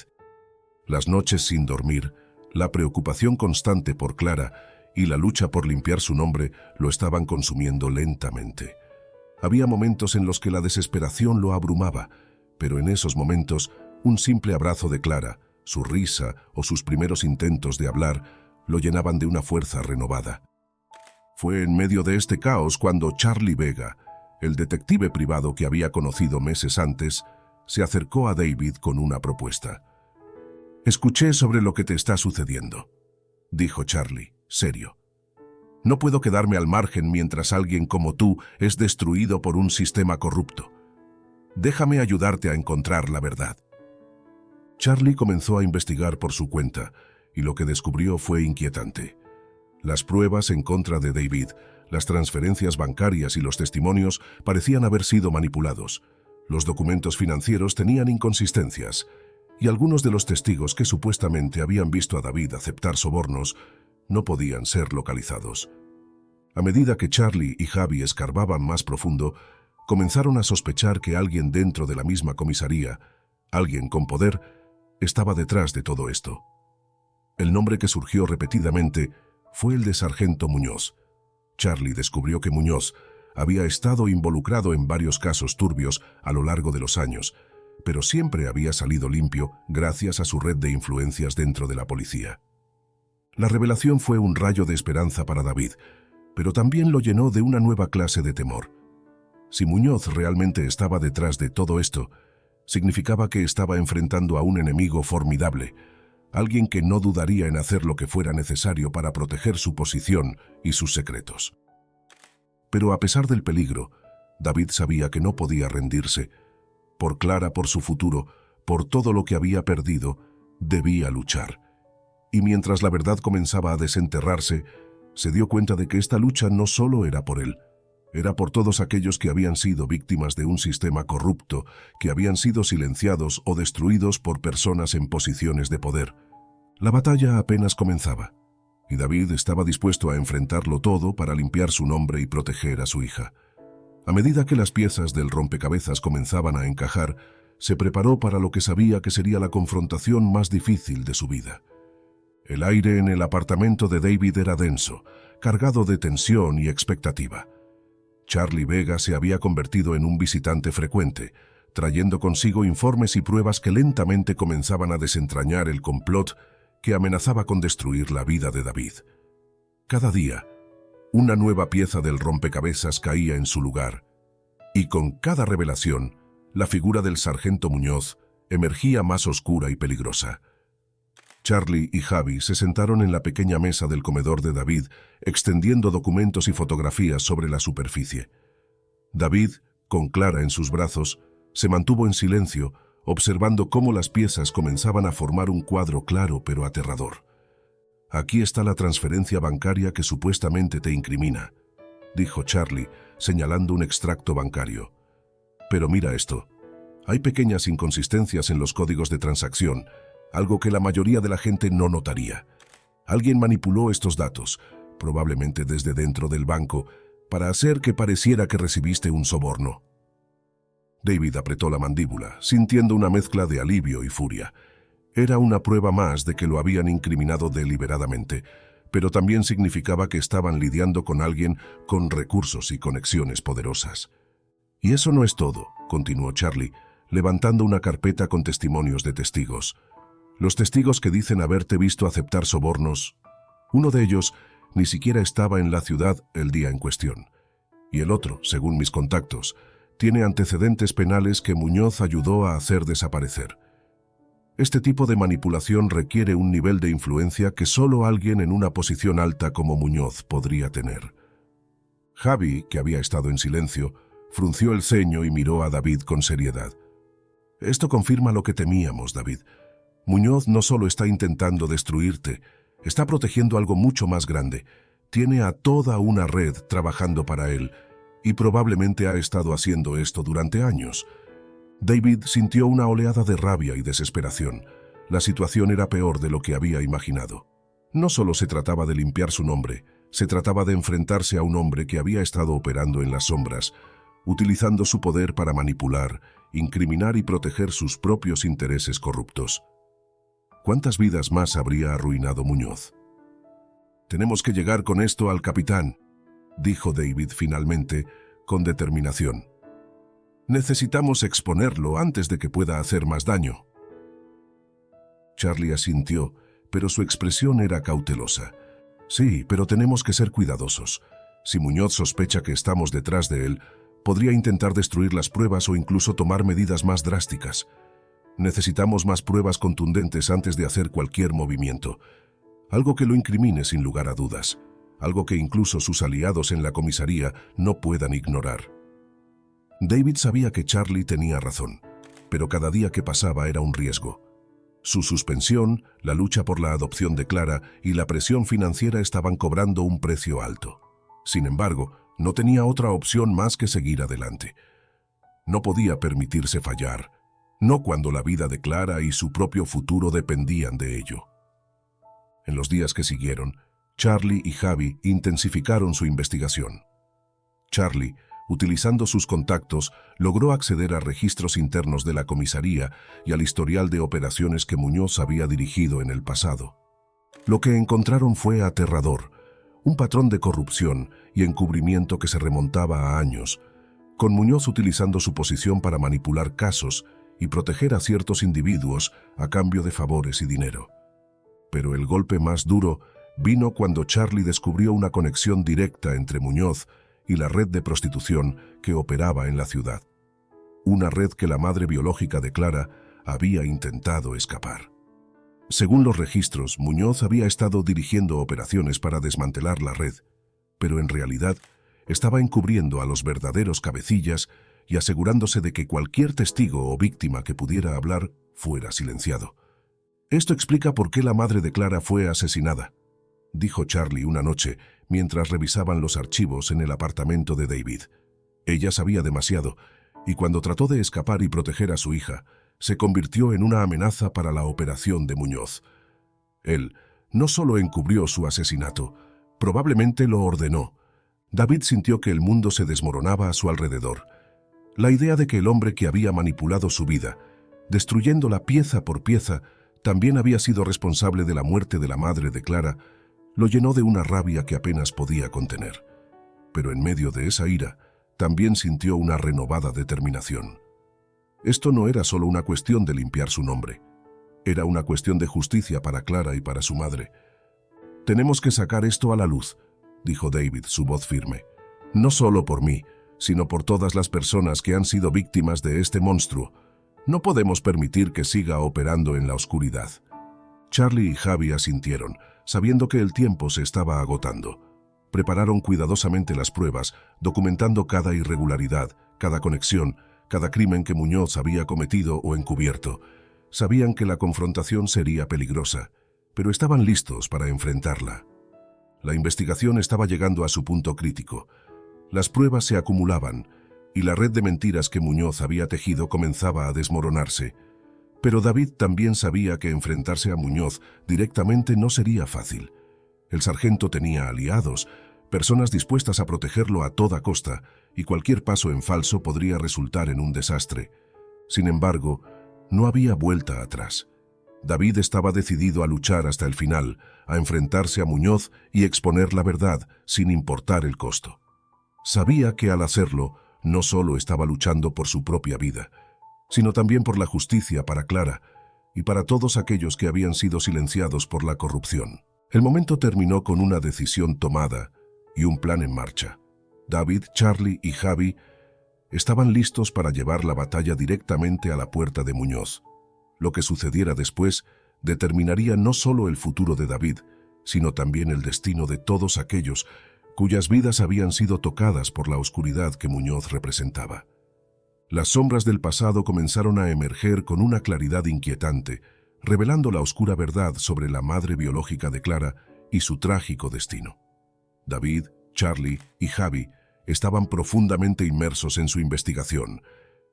Las noches sin dormir, la preocupación constante por Clara y la lucha por limpiar su nombre lo estaban consumiendo lentamente. Había momentos en los que la desesperación lo abrumaba, pero en esos momentos, un simple abrazo de Clara, su risa o sus primeros intentos de hablar lo llenaban de una fuerza renovada. Fue en medio de este caos cuando Charlie Vega, el detective privado que había conocido meses antes, se acercó a David con una propuesta. «Escuché sobre lo que te está sucediendo», dijo Charlie, serio. «No puedo quedarme al margen mientras alguien como tú es destruido por un sistema corrupto. Déjame ayudarte a encontrar la verdad». Charlie comenzó a investigar por su cuenta, y lo que descubrió fue inquietante. Las pruebas en contra de David, las transferencias bancarias y los testimonios parecían haber sido manipulados. Los documentos financieros tenían inconsistencias, y algunos de los testigos que supuestamente habían visto a David aceptar sobornos no podían ser localizados. A medida que Charlie y Javi escarbaban más profundo, comenzaron a sospechar que alguien dentro de la misma comisaría, alguien con poder, estaba detrás de todo esto. El nombre que surgió repetidamente fue el de Sargento Muñoz. Charlie descubrió que Muñoz había estado involucrado en varios casos turbios a lo largo de los años, pero siempre había salido limpio gracias a su red de influencias dentro de la policía. La revelación fue un rayo de esperanza para David, pero también lo llenó de una nueva clase de temor. Si Muñoz realmente estaba detrás de todo esto, significaba que estaba enfrentando a un enemigo formidable, alguien que no dudaría en hacer lo que fuera necesario para proteger su posición y sus secretos. Pero a pesar del peligro, David sabía que no podía rendirse. Por Clara, por su futuro, por todo lo que había perdido, debía luchar. Y mientras la verdad comenzaba a desenterrarse, se dio cuenta de que esta lucha no solo era por él, era por todos aquellos que habían sido víctimas de un sistema corrupto, que habían sido silenciados o destruidos por personas en posiciones de poder. La batalla apenas comenzaba, y David estaba dispuesto a enfrentarlo todo para limpiar su nombre y proteger a su hija. A medida que las piezas del rompecabezas comenzaban a encajar, se preparó para lo que sabía que sería la confrontación más difícil de su vida. El aire en el apartamento de David era denso, cargado de tensión y expectativa. Charlie Vega se había convertido en un visitante frecuente, trayendo consigo informes y pruebas que lentamente comenzaban a desentrañar el complot que amenazaba con destruir la vida de David. Cada día, una nueva pieza del rompecabezas caía en su lugar, y con cada revelación, la figura del sargento Muñoz emergía más oscura y peligrosa. Charlie y Javi se sentaron en la pequeña mesa del comedor de David, extendiendo documentos y fotografías sobre la superficie. David, con Clara en sus brazos, se mantuvo en silencio, observando cómo las piezas comenzaban a formar un cuadro claro pero aterrador. «Aquí está la transferencia bancaria que supuestamente te incrimina», dijo Charlie, señalando un extracto bancario. «Pero mira esto. Hay pequeñas inconsistencias en los códigos de transacción, algo que la mayoría de la gente no notaría. Alguien manipuló estos datos, probablemente desde dentro del banco, para hacer que pareciera que recibiste un soborno». David apretó la mandíbula, sintiendo una mezcla de alivio y furia. Era una prueba más de que lo habían incriminado deliberadamente, pero también significaba que estaban lidiando con alguien con recursos y conexiones poderosas. «Y eso no es todo», continuó Charlie, levantando una carpeta con testimonios de testigos. «Los testigos que dicen haberte visto aceptar sobornos, uno de ellos ni siquiera estaba en la ciudad el día en cuestión. Y el otro, según mis contactos, tiene antecedentes penales que Muñoz ayudó a hacer desaparecer. Este tipo de manipulación requiere un nivel de influencia que solo alguien en una posición alta como Muñoz podría tener». Javi, que había estado en silencio, frunció el ceño y miró a David con seriedad. «Esto confirma lo que temíamos, David. Muñoz no solo está intentando destruirte, está protegiendo algo mucho más grande. Tiene a toda una red trabajando para él, y probablemente ha estado haciendo esto durante años». David sintió una oleada de rabia y desesperación. La situación era peor de lo que había imaginado. No solo se trataba de limpiar su nombre, se trataba de enfrentarse a un hombre que había estado operando en las sombras, utilizando su poder para manipular, incriminar y proteger sus propios intereses corruptos. ¿Cuántas vidas más habría arruinado Muñoz? «Tenemos que llegar con esto al capitán», dijo David finalmente, con determinación. «Necesitamos exponerlo antes de que pueda hacer más daño». Charlie asintió, pero su expresión era cautelosa. «Sí, pero tenemos que ser cuidadosos. Si Muñoz sospecha que estamos detrás de él, podría intentar destruir las pruebas o incluso tomar medidas más drásticas. Necesitamos más pruebas contundentes antes de hacer cualquier movimiento. Algo que lo incrimine sin lugar a dudas. Algo que incluso sus aliados en la comisaría no puedan ignorar». David sabía que Charlie tenía razón, pero cada día que pasaba era un riesgo. Su suspensión, la lucha por la adopción de Clara y la presión financiera estaban cobrando un precio alto. Sin embargo, no tenía otra opción más que seguir adelante. No podía permitirse fallar, no cuando la vida de Clara y su propio futuro dependían de ello. En los días que siguieron, Charlie y Javi intensificaron su investigación. Charlie, utilizando sus contactos, logró acceder a registros internos de la comisaría y al historial de operaciones que Muñoz había dirigido en el pasado. Lo que encontraron fue aterrador, un patrón de corrupción y encubrimiento que se remontaba a años, con Muñoz utilizando su posición para manipular casos y proteger a ciertos individuos a cambio de favores y dinero. Pero el golpe más duro vino cuando Charlie descubrió una conexión directa entre Muñoz y la red de prostitución que operaba en la ciudad. Una red que la madre biológica de Clara había intentado escapar. Según los registros, Muñoz había estado dirigiendo operaciones para desmantelar la red, pero en realidad estaba encubriendo a los verdaderos cabecillas y asegurándose de que cualquier testigo o víctima que pudiera hablar fuera silenciado. «Esto explica por qué la madre de Clara fue asesinada», dijo Charlie una noche mientras revisaban los archivos en el apartamento de David. Ella sabía demasiado, y cuando trató de escapar y proteger a su hija, se convirtió en una amenaza para la operación de Muñoz. Él no solo encubrió su asesinato, probablemente lo ordenó. David sintió que el mundo se desmoronaba a su alrededor. La idea de que el hombre que había manipulado su vida, destruyéndola pieza por pieza, también había sido responsable de la muerte de la madre de Clara, lo llenó de una rabia que apenas podía contener. Pero en medio de esa ira, también sintió una renovada determinación. Esto no era solo una cuestión de limpiar su nombre. Era una cuestión de justicia para Clara y para su madre. «Tenemos que sacar esto a la luz», dijo David, su voz firme. «No solo por mí, sino por todas las personas que han sido víctimas de este monstruo. No podemos permitir que siga operando en la oscuridad». Charlie y Javi asintieron, sabiendo que el tiempo se estaba agotando. Prepararon cuidadosamente las pruebas, documentando cada irregularidad, cada conexión, cada crimen que Muñoz había cometido o encubierto. Sabían que la confrontación sería peligrosa, pero estaban listos para enfrentarla. La investigación estaba llegando a su punto crítico. Las pruebas se acumulaban, y la red de mentiras que Muñoz había tejido comenzaba a desmoronarse. Pero David también sabía que enfrentarse a Muñoz directamente no sería fácil. El sargento tenía aliados, personas dispuestas a protegerlo a toda costa, y cualquier paso en falso podría resultar en un desastre. Sin embargo, no había vuelta atrás. David estaba decidido a luchar hasta el final, a enfrentarse a Muñoz y exponer la verdad, sin importar el costo. Sabía que al hacerlo, no solo estaba luchando por su propia vida, sino también por la justicia para Clara y para todos aquellos que habían sido silenciados por la corrupción. El momento terminó con una decisión tomada y un plan en marcha. David, Charlie y Javi estaban listos para llevar la batalla directamente a la puerta de Muñoz. Lo que sucediera después determinaría no solo el futuro de David, sino también el destino de todos aquellos cuyas vidas habían sido tocadas por la oscuridad que Muñoz representaba. Las sombras del pasado comenzaron a emerger con una claridad inquietante, revelando la oscura verdad sobre la madre biológica de Clara y su trágico destino. David, Charlie y Javi estaban profundamente inmersos en su investigación,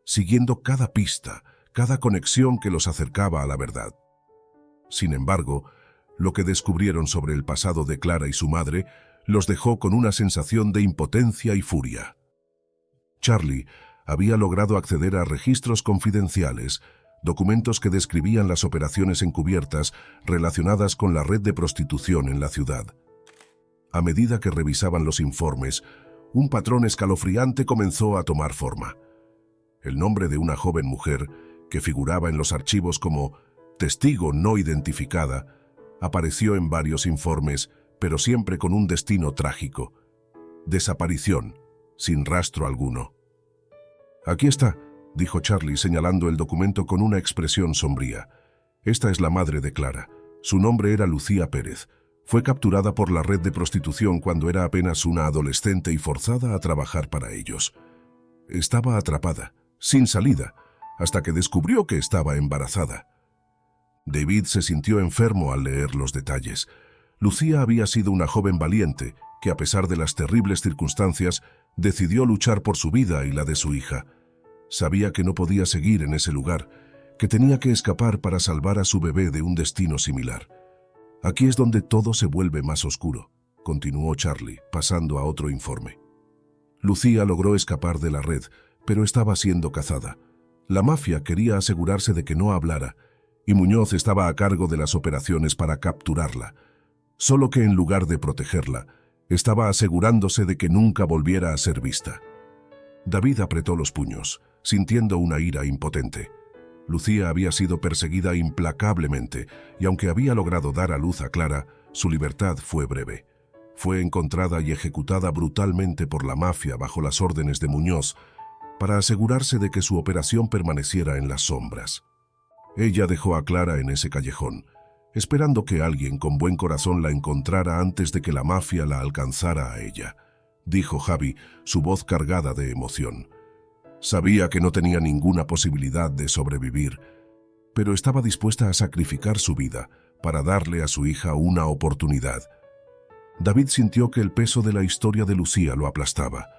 siguiendo cada pista, cada conexión que los acercaba a la verdad. Sin embargo, lo que descubrieron sobre el pasado de Clara y su madre los dejó con una sensación de impotencia y furia. Charlie había logrado acceder a registros confidenciales, documentos que describían las operaciones encubiertas relacionadas con la red de prostitución en la ciudad. A medida que revisaban los informes, un patrón escalofriante comenzó a tomar forma. El nombre de una joven mujer, que figuraba en los archivos como testigo no identificada, apareció en varios informes, pero siempre con un destino trágico: desaparición, sin rastro alguno. «Aquí está», dijo Charlie señalando el documento con una expresión sombría. «Esta es la madre de Clara. Su nombre era Lucía Pérez. Fue capturada por la red de prostitución cuando era apenas una adolescente y forzada a trabajar para ellos. Estaba atrapada, sin salida, hasta que descubrió que estaba embarazada». David se sintió enfermo al leer los detalles. Lucía había sido una joven valiente que, a pesar de las terribles circunstancias, decidió luchar por su vida y la de su hija. Sabía que no podía seguir en ese lugar, que tenía que escapar para salvar a su bebé de un destino similar. «Aquí es donde todo se vuelve más oscuro», continuó Charlie, pasando a otro informe. Lucía logró escapar de la red, pero estaba siendo cazada. La mafia quería asegurarse de que no hablara, y Muñoz estaba a cargo de las operaciones para capturarla. Solo que en lugar de protegerla, estaba asegurándose de que nunca volviera a ser vista. David apretó los puños, sintiendo una ira impotente. Lucía había sido perseguida implacablemente, y aunque había logrado dar a luz a Clara, su libertad fue breve. Fue encontrada y ejecutada brutalmente por la mafia bajo las órdenes de Muñoz, para asegurarse de que su operación permaneciera en las sombras. Ella dejó a Clara en ese callejón, esperando que alguien con buen corazón la encontrara antes de que la mafia la alcanzara a ella, dijo Javi, su voz cargada de emoción. Sabía que no tenía ninguna posibilidad de sobrevivir, pero estaba dispuesta a sacrificar su vida para darle a su hija una oportunidad. David sintió que el peso de la historia de Lucía lo aplastaba.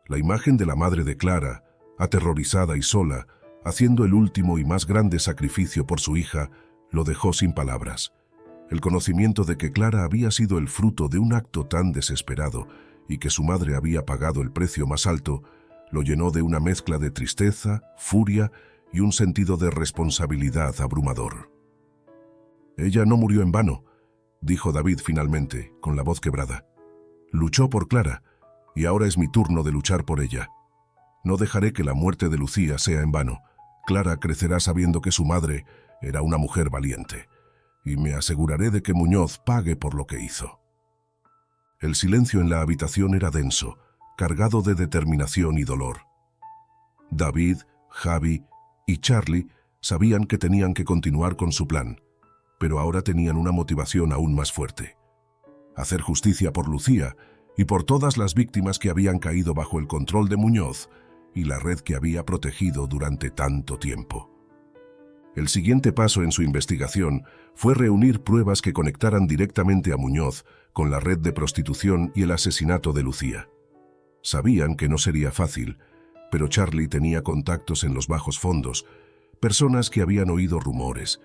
La imagen de la madre de Clara, aterrorizada y sola, haciendo el último y más grande sacrificio por su hija, lo dejó sin palabras. El conocimiento de que Clara había sido el fruto de un acto tan desesperado y que su madre había pagado el precio más alto, lo llenó de una mezcla de tristeza, furia y un sentido de responsabilidad abrumador. «Ella no murió en vano», dijo David finalmente, con la voz quebrada. «Luchó por Clara, y ahora es mi turno de luchar por ella. No dejaré que la muerte de Lucía sea en vano. Clara crecerá sabiendo que su madre era una mujer valiente, y me aseguraré de que Muñoz pague por lo que hizo. El silencio en la habitación era denso, cargado de determinación y dolor. David, Javi y Charlie sabían que tenían que continuar con su plan, pero ahora tenían una motivación aún más fuerte: hacer justicia por Lucía y por todas las víctimas que habían caído bajo el control de Muñoz y la red que había protegido durante tanto tiempo. El siguiente paso en su investigación fue reunir pruebas que conectaran directamente a Muñoz con la red de prostitución y el asesinato de Lucía. Sabían que no sería fácil, pero Charlie tenía contactos en los bajos fondos, personas que habían oído rumores,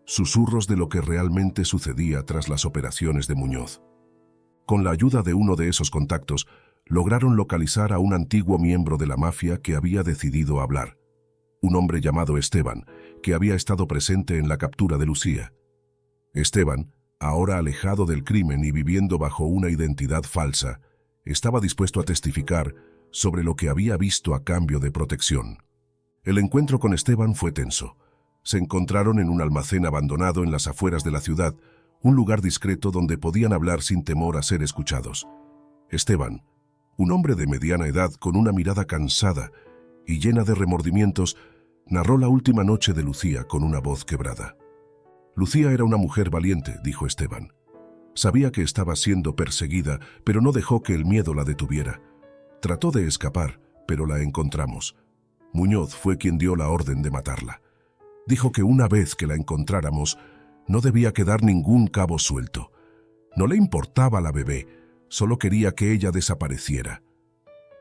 susurros de lo que realmente sucedía tras las operaciones de Muñoz. Con la ayuda de uno de esos contactos, lograron localizar a un antiguo miembro de la mafia que había decidido hablar. Un hombre llamado Esteban, que había estado presente en la captura de Lucía. Esteban, ahora alejado del crimen y viviendo bajo una identidad falsa, estaba dispuesto a testificar sobre lo que había visto a cambio de protección. El encuentro con Esteban fue tenso. Se encontraron en un almacén abandonado en las afueras de la ciudad, un lugar discreto donde podían hablar sin temor a ser escuchados. Esteban, un hombre de mediana edad con una mirada cansada y llena de remordimientos, narró la última noche de Lucía con una voz quebrada. Lucía era una mujer valiente, dijo Esteban. Sabía que estaba siendo perseguida, pero no dejó que el miedo la detuviera. Trató de escapar, pero la encontramos. Muñoz fue quien dio la orden de matarla. Dijo que una vez que la encontráramos, no debía quedar ningún cabo suelto. No le importaba la bebé, solo quería que ella desapareciera.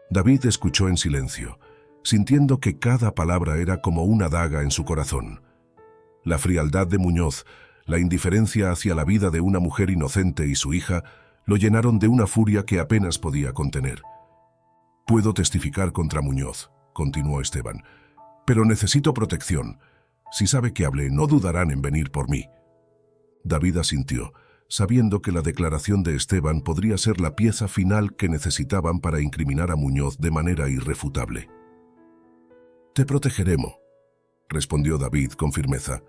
David escuchó en silencio, sintiendo que cada palabra era como una daga en su corazón. La frialdad de Muñoz, la indiferencia hacia la vida de una mujer inocente y su hija, lo llenaron de una furia que apenas podía contener. «Puedo testificar contra Muñoz», continuó Esteban, «pero necesito protección. Si sabe que hablé, no dudarán en venir por mí». David asintió, sabiendo que la declaración de Esteban podría ser la pieza final que necesitaban para incriminar a Muñoz de manera irrefutable. «Te protegeremos», respondió David con firmeza.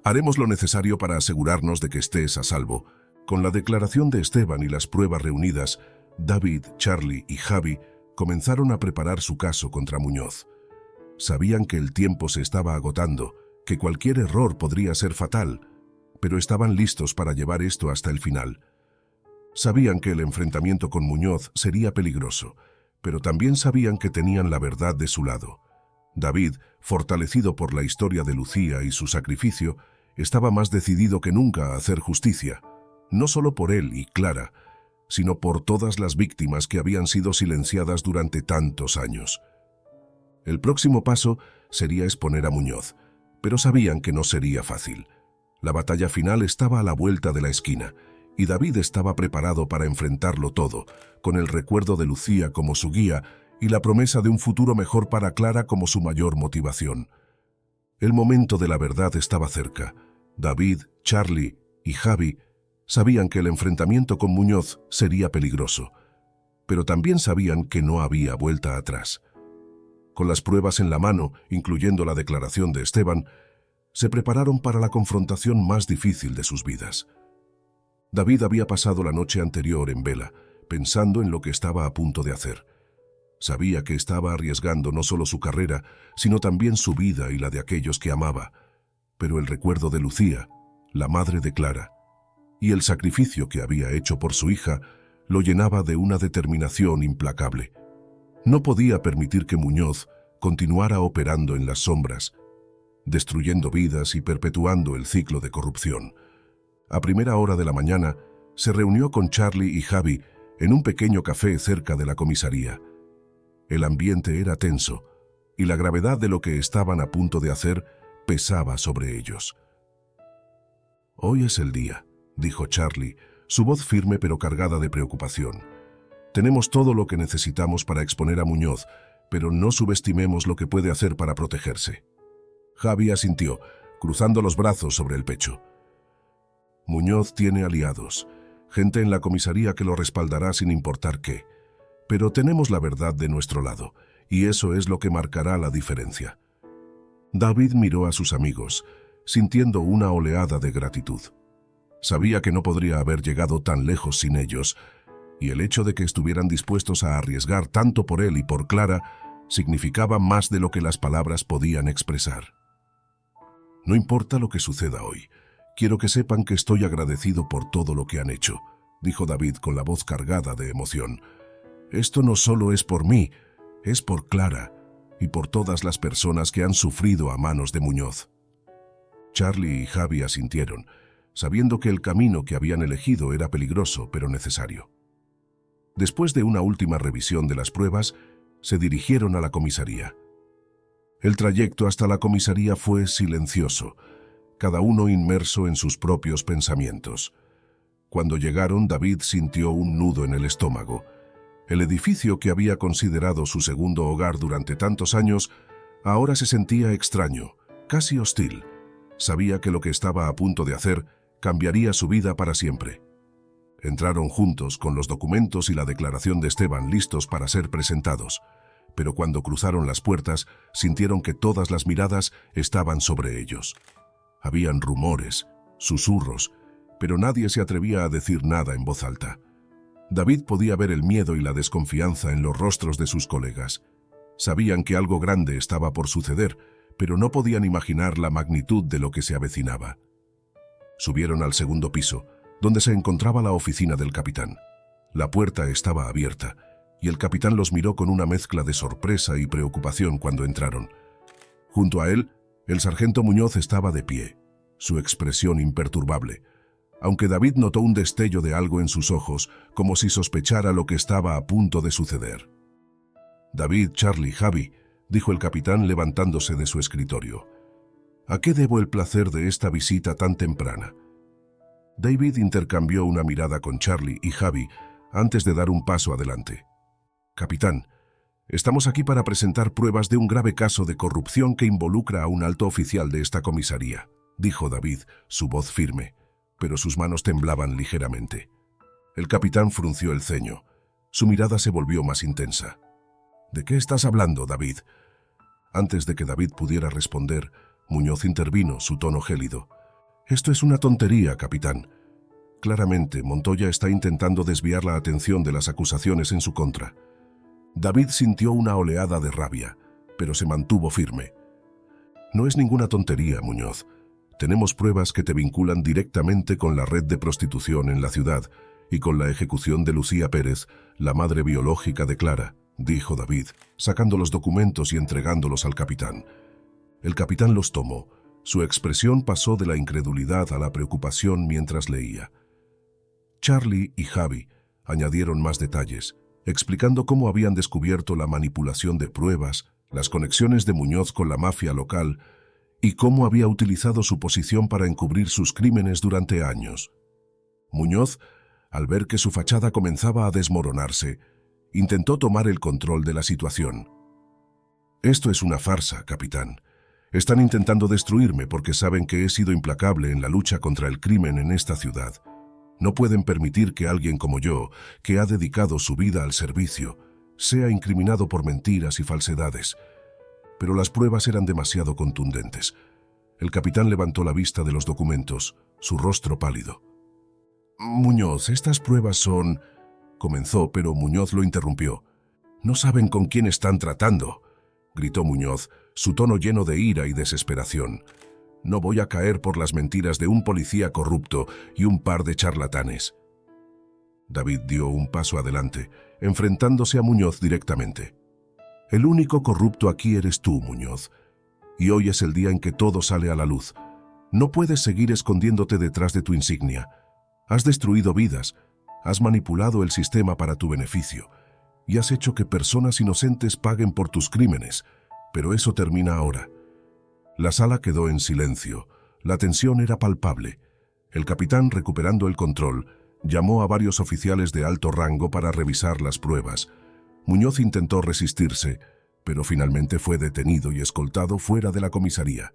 «Haremos lo necesario para asegurarnos de que estés a salvo». Con la declaración de Esteban y las pruebas reunidas, David, Charlie y Javi comenzaron a preparar su caso contra Muñoz. Sabían que el tiempo se estaba agotando, que cualquier error podría ser fatal, pero estaban listos para llevar esto hasta el final. Sabían que el enfrentamiento con Muñoz sería peligroso, pero también sabían que tenían la verdad de su lado. David, fortalecido por la historia de Lucía y su sacrificio, estaba más decidido que nunca a hacer justicia, no solo por él y Clara, sino por todas las víctimas que habían sido silenciadas durante tantos años. El próximo paso sería exponer a Muñoz, pero sabían que no sería fácil. La batalla final estaba a la vuelta de la esquina, y David estaba preparado para enfrentarlo todo, con el recuerdo de Lucía como su guía y la promesa de un futuro mejor para Clara como su mayor motivación. El momento de la verdad estaba cerca. David, Charlie y Javi sabían que el enfrentamiento con Muñoz sería peligroso, pero también sabían que no había vuelta atrás. Con las pruebas en la mano, incluyendo la declaración de Esteban, se prepararon para la confrontación más difícil de sus vidas. David había pasado la noche anterior en vela, pensando en lo que estaba a punto de hacer. Sabía que estaba arriesgando no solo su carrera, sino también su vida y la de aquellos que amaba, pero el recuerdo de Lucía, la madre de Clara, y el sacrificio que había hecho por su hija lo llenaba de una determinación implacable. No podía permitir que Muñoz continuara operando en las sombras, destruyendo vidas y perpetuando el ciclo de corrupción. A primera hora de la mañana, se reunió con Charlie y Javi en un pequeño café cerca de la comisaría. El ambiente era tenso, y la gravedad de lo que estaban a punto de hacer pesaba sobre ellos. «Hoy es el día», dijo Charlie, su voz firme pero cargada de preocupación. «Tenemos todo lo que necesitamos para exponer a Muñoz, pero no subestimemos lo que puede hacer para protegerse». Javi asintió, cruzando los brazos sobre el pecho. «Muñoz tiene aliados, gente en la comisaría que lo respaldará sin importar qué. Pero tenemos la verdad de nuestro lado, y eso es lo que marcará la diferencia». David miró a sus amigos, sintiendo una oleada de gratitud. Sabía que no podría haber llegado tan lejos sin ellos, y el hecho de que estuvieran dispuestos a arriesgar tanto por él y por Clara significaba más de lo que las palabras podían expresar. No importa lo que suceda hoy, quiero que sepan que estoy agradecido por todo lo que han hecho, dijo David con la voz cargada de emoción. Esto no solo es por mí, es por Clara y por todas las personas que han sufrido a manos de Muñoz. Charlie y Javi asintieron, sabiendo que el camino que habían elegido era peligroso pero necesario. Después de una última revisión de las pruebas, se dirigieron a la comisaría. El trayecto hasta la comisaría fue silencioso, cada uno inmerso en sus propios pensamientos. Cuando llegaron, David sintió un nudo en el estómago. El edificio que había considerado su segundo hogar durante tantos años, ahora se sentía extraño, casi hostil. Sabía que lo que estaba a punto de hacer cambiaría su vida para siempre. Entraron juntos con los documentos y la declaración de Esteban listos para ser presentados, pero cuando cruzaron las puertas, sintieron que todas las miradas estaban sobre ellos. Habían rumores, susurros, pero nadie se atrevía a decir nada en voz alta. David podía ver el miedo y la desconfianza en los rostros de sus colegas. Sabían que algo grande estaba por suceder, pero no podían imaginar la magnitud de lo que se avecinaba. Subieron al segundo piso, donde se encontraba la oficina del capitán. La puerta estaba abierta, y el capitán los miró con una mezcla de sorpresa y preocupación cuando entraron. Junto a él, el sargento Muñoz estaba de pie, su expresión imperturbable, aunque David notó un destello de algo en sus ojos, como si sospechara lo que estaba a punto de suceder. «David, Charlie, Javi», dijo el capitán levantándose de su escritorio. «¿A qué debo el placer de esta visita tan temprana?» David intercambió una mirada con Charlie y Javi antes de dar un paso adelante. «Capitán, estamos aquí para presentar pruebas de un grave caso de corrupción que involucra a un alto oficial de esta comisaría», dijo David, su voz firme, pero sus manos temblaban ligeramente. El capitán frunció el ceño. Su mirada se volvió más intensa. «¿De qué estás hablando, David?» Antes de que David pudiera responder, Muñoz intervino, su tono gélido. «Esto es una tontería, capitán. Claramente, Montoya está intentando desviar la atención de las acusaciones en su contra». David sintió una oleada de rabia, pero se mantuvo firme. «No es ninguna tontería, Muñoz. Tenemos pruebas que te vinculan directamente con la red de prostitución en la ciudad y con la ejecución de Lucía Pérez, la madre biológica de Clara», dijo David, sacando los documentos y entregándolos al capitán. El capitán los tomó. Su expresión pasó de la incredulidad a la preocupación mientras leía. Charlie y Javi añadieron más detalles, explicando cómo habían descubierto la manipulación de pruebas, las conexiones de Muñoz con la mafia local y cómo había utilizado su posición para encubrir sus crímenes durante años. Muñoz, al ver que su fachada comenzaba a desmoronarse, intentó tomar el control de la situación. «Esto es una farsa, capitán. Están intentando destruirme porque saben que he sido implacable en la lucha contra el crimen en esta ciudad. No pueden permitir que alguien como yo, que ha dedicado su vida al servicio, sea incriminado por mentiras y falsedades». Pero las pruebas eran demasiado contundentes. El capitán levantó la vista de los documentos, su rostro pálido. «Muñoz, estas pruebas son...» comenzó, pero Muñoz lo interrumpió. «No saben con quién están tratando», gritó Muñoz, su tono lleno de ira y desesperación. «No voy a caer por las mentiras de un policía corrupto y un par de charlatanes». David dio un paso adelante, enfrentándose a Muñoz directamente. «El único corrupto aquí eres tú, Muñoz. Y hoy es el día en que todo sale a la luz. No puedes seguir escondiéndote detrás de tu insignia. Has destruido vidas, has manipulado el sistema para tu beneficio y has hecho que personas inocentes paguen por tus crímenes, pero eso termina ahora». La sala quedó en silencio. La tensión era palpable. El capitán, recuperando el control, llamó a varios oficiales de alto rango para revisar las pruebas. Muñoz intentó resistirse, pero finalmente fue detenido y escoltado fuera de la comisaría,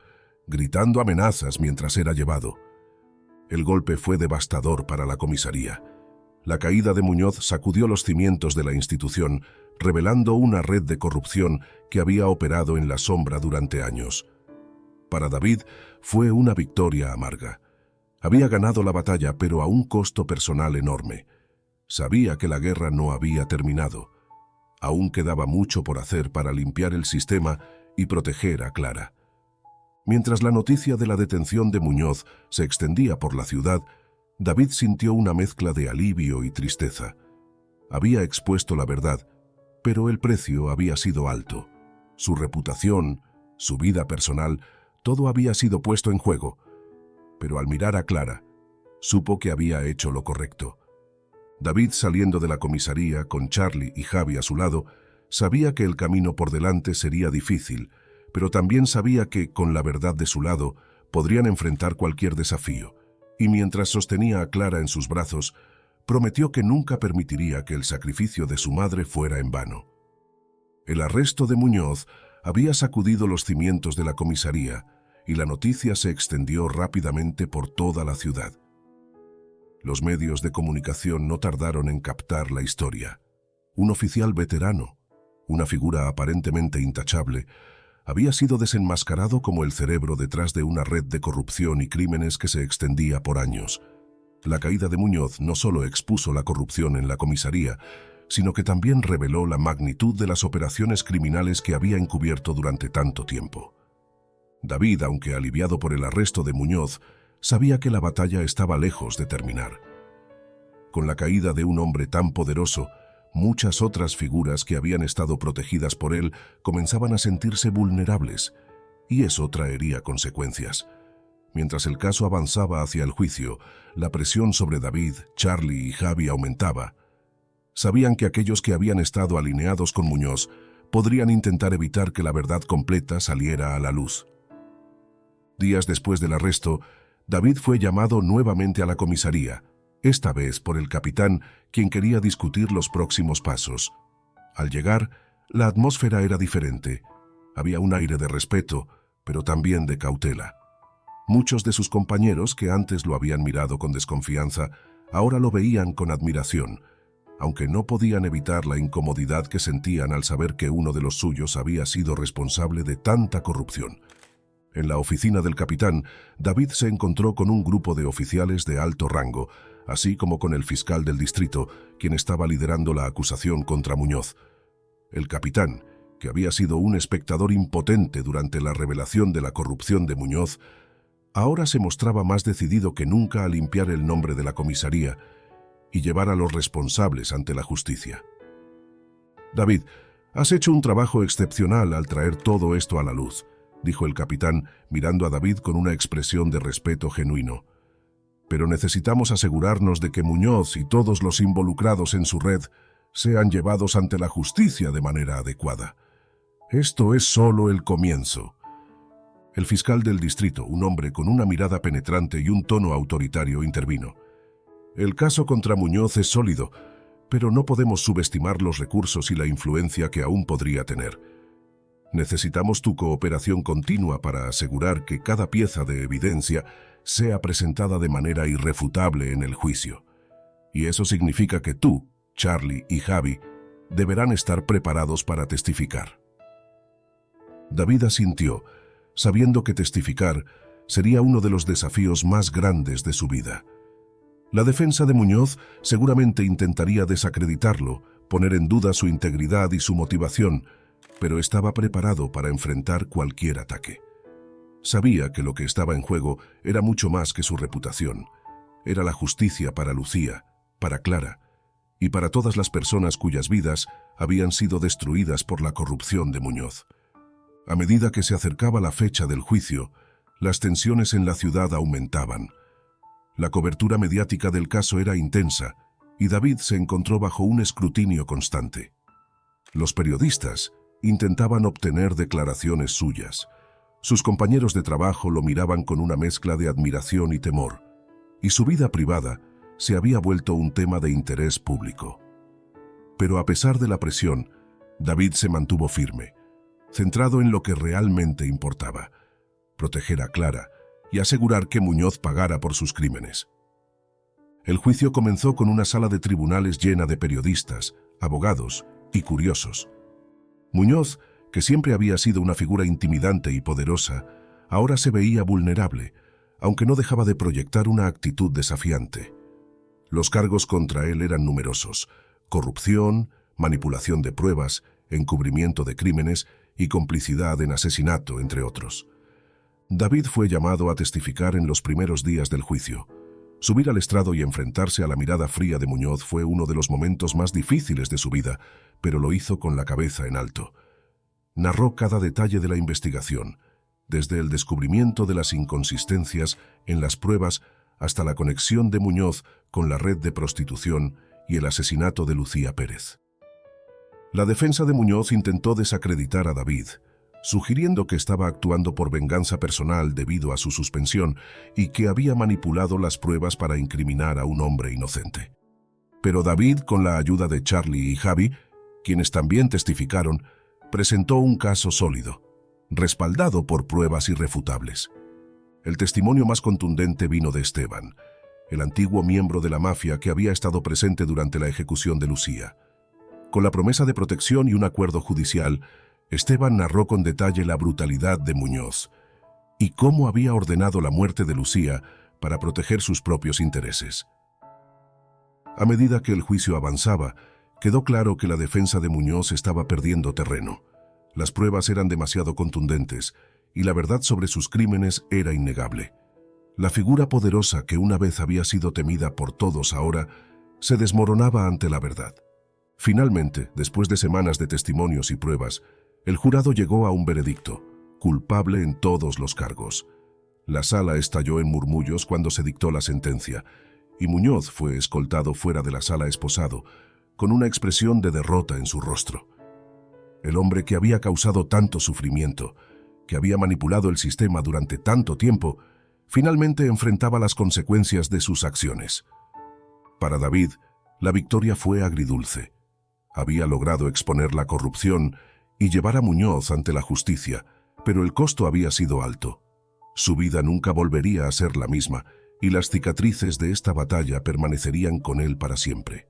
gritando amenazas mientras era llevado. El golpe fue devastador para la comisaría. La caída de Muñoz sacudió los cimientos de la institución, revelando una red de corrupción que había operado en la sombra durante años. Para David fue una victoria amarga. Había ganado la batalla, pero a un costo personal enorme. Sabía que la guerra no había terminado. Aún quedaba mucho por hacer para limpiar el sistema y proteger a Clara. Mientras la noticia de la detención de Muñoz se extendía por la ciudad, David sintió una mezcla de alivio y tristeza. Había expuesto la verdad, pero el precio había sido alto. Su reputación, su vida personal, todo había sido puesto en juego. Pero al mirar a Clara, supo que había hecho lo correcto. David, saliendo de la comisaría con Charlie y Javi a su lado, sabía que el camino por delante sería difícil, pero también sabía que, con la verdad de su lado, podrían enfrentar cualquier desafío. Y mientras sostenía a Clara en sus brazos, prometió que nunca permitiría que el sacrificio de su madre fuera en vano. El arresto de Muñoz había sacudido los cimientos de la comisaría y la noticia se extendió rápidamente por toda la ciudad. Los medios de comunicación no tardaron en captar la historia. Un oficial veterano, una figura aparentemente intachable, había sido desenmascarado como el cerebro detrás de una red de corrupción y crímenes que se extendía por años. La caída de Muñoz no solo expuso la corrupción en la comisaría, sino que también reveló la magnitud de las operaciones criminales que había encubierto durante tanto tiempo. David, aunque aliviado por el arresto de Muñoz, sabía que la batalla estaba lejos de terminar. Con la caída de un hombre tan poderoso, muchas otras figuras que habían estado protegidas por él comenzaban a sentirse vulnerables, y eso traería consecuencias. Mientras el caso avanzaba hacia el juicio, la presión sobre David, Charlie y Javi aumentaba. Sabían que aquellos que habían estado alineados con Muñoz podrían intentar evitar que la verdad completa saliera a la luz. Días después del arresto, David fue llamado nuevamente a la comisaría, esta vez por el capitán, quien quería discutir los próximos pasos. Al llegar, la atmósfera era diferente. Había un aire de respeto, pero también de cautela. Muchos de sus compañeros, que antes lo habían mirado con desconfianza, ahora lo veían con admiración, aunque no podían evitar la incomodidad que sentían al saber que uno de los suyos había sido responsable de tanta corrupción. En la oficina del capitán, David se encontró con un grupo de oficiales de alto rango, así como con el fiscal del distrito, quien estaba liderando la acusación contra Muñoz. El capitán, que había sido un espectador impotente durante la revelación de la corrupción de Muñoz, ahora se mostraba más decidido que nunca a limpiar el nombre de la comisaría y llevar a los responsables ante la justicia. «David, has hecho un trabajo excepcional al traer todo esto a la luz», dijo el capitán, mirando a David con una expresión de respeto genuino. «Pero necesitamos asegurarnos de que Muñoz y todos los involucrados en su red sean llevados ante la justicia de manera adecuada. Esto es solo el comienzo». El fiscal del distrito, un hombre con una mirada penetrante y un tono autoritario, intervino. «El caso contra Muñoz es sólido, pero no podemos subestimar los recursos y la influencia que aún podría tener. Necesitamos tu cooperación continua para asegurar que cada pieza de evidencia sea presentada de manera irrefutable en el juicio. Y eso significa que tú, Charlie y Javi deberán estar preparados para testificar». David asintió, sabiendo que testificar sería uno de los desafíos más grandes de su vida. La defensa de Muñoz seguramente intentaría desacreditarlo, poner en duda su integridad y su motivación, pero estaba preparado para enfrentar cualquier ataque. Sabía que lo que estaba en juego era mucho más que su reputación. Era la justicia para Lucía, para Clara, y para todas las personas cuyas vidas habían sido destruidas por la corrupción de Muñoz. A medida que se acercaba la fecha del juicio, las tensiones en la ciudad aumentaban. La cobertura mediática del caso era intensa, y David se encontró bajo un escrutinio constante. Los periodistas intentaban obtener declaraciones suyas. Sus compañeros de trabajo lo miraban con una mezcla de admiración y temor, y su vida privada se había vuelto un tema de interés público. Pero a pesar de la presión, David se mantuvo firme, centrado en lo que realmente importaba: proteger a Clara y asegurar que Muñoz pagara por sus crímenes. El juicio comenzó con una sala de tribunales llena de periodistas, abogados y curiosos. Muñoz, que siempre había sido una figura intimidante y poderosa, ahora se veía vulnerable, aunque no dejaba de proyectar una actitud desafiante. Los cargos contra él eran numerosos: corrupción, manipulación de pruebas, encubrimiento de crímenes y complicidad en asesinato, entre otros. David fue llamado a testificar en los primeros días del juicio. Subir al estrado y enfrentarse a la mirada fría de Muñoz fue uno de los momentos más difíciles de su vida, pero lo hizo con la cabeza en alto. Narró cada detalle de la investigación, desde el descubrimiento de las inconsistencias en las pruebas hasta la conexión de Muñoz con la red de prostitución y el asesinato de Lucía Pérez. La defensa de Muñoz intentó desacreditar a David, sugiriendo que estaba actuando por venganza personal debido a su suspensión y que había manipulado las pruebas para incriminar a un hombre inocente. Pero David, con la ayuda de Charlie y Javi, quienes también testificaron, presentó un caso sólido, respaldado por pruebas irrefutables. El testimonio más contundente vino de Esteban, el antiguo miembro de la mafia que había estado presente durante la ejecución de Lucía. Con la promesa de protección y un acuerdo judicial, Esteban narró con detalle la brutalidad de Muñoz y cómo había ordenado la muerte de Lucía para proteger sus propios intereses. A medida que el juicio avanzaba, quedó claro que la defensa de Muñoz estaba perdiendo terreno. Las pruebas eran demasiado contundentes y la verdad sobre sus crímenes era innegable. La figura poderosa que una vez había sido temida por todos ahora se desmoronaba ante la verdad. Finalmente, después de semanas de testimonios y pruebas, el jurado llegó a un veredicto: culpable en todos los cargos. La sala estalló en murmullos cuando se dictó la sentencia, y Muñoz fue escoltado fuera de la sala esposado, con una expresión de derrota en su rostro. El hombre que había causado tanto sufrimiento, que había manipulado el sistema durante tanto tiempo, finalmente enfrentaba las consecuencias de sus acciones. Para David, la victoria fue agridulce. Había logrado exponer la corrupción y llevar a Muñoz ante la justicia, pero el costo había sido alto. Su vida nunca volvería a ser la misma, y las cicatrices de esta batalla permanecerían con él para siempre.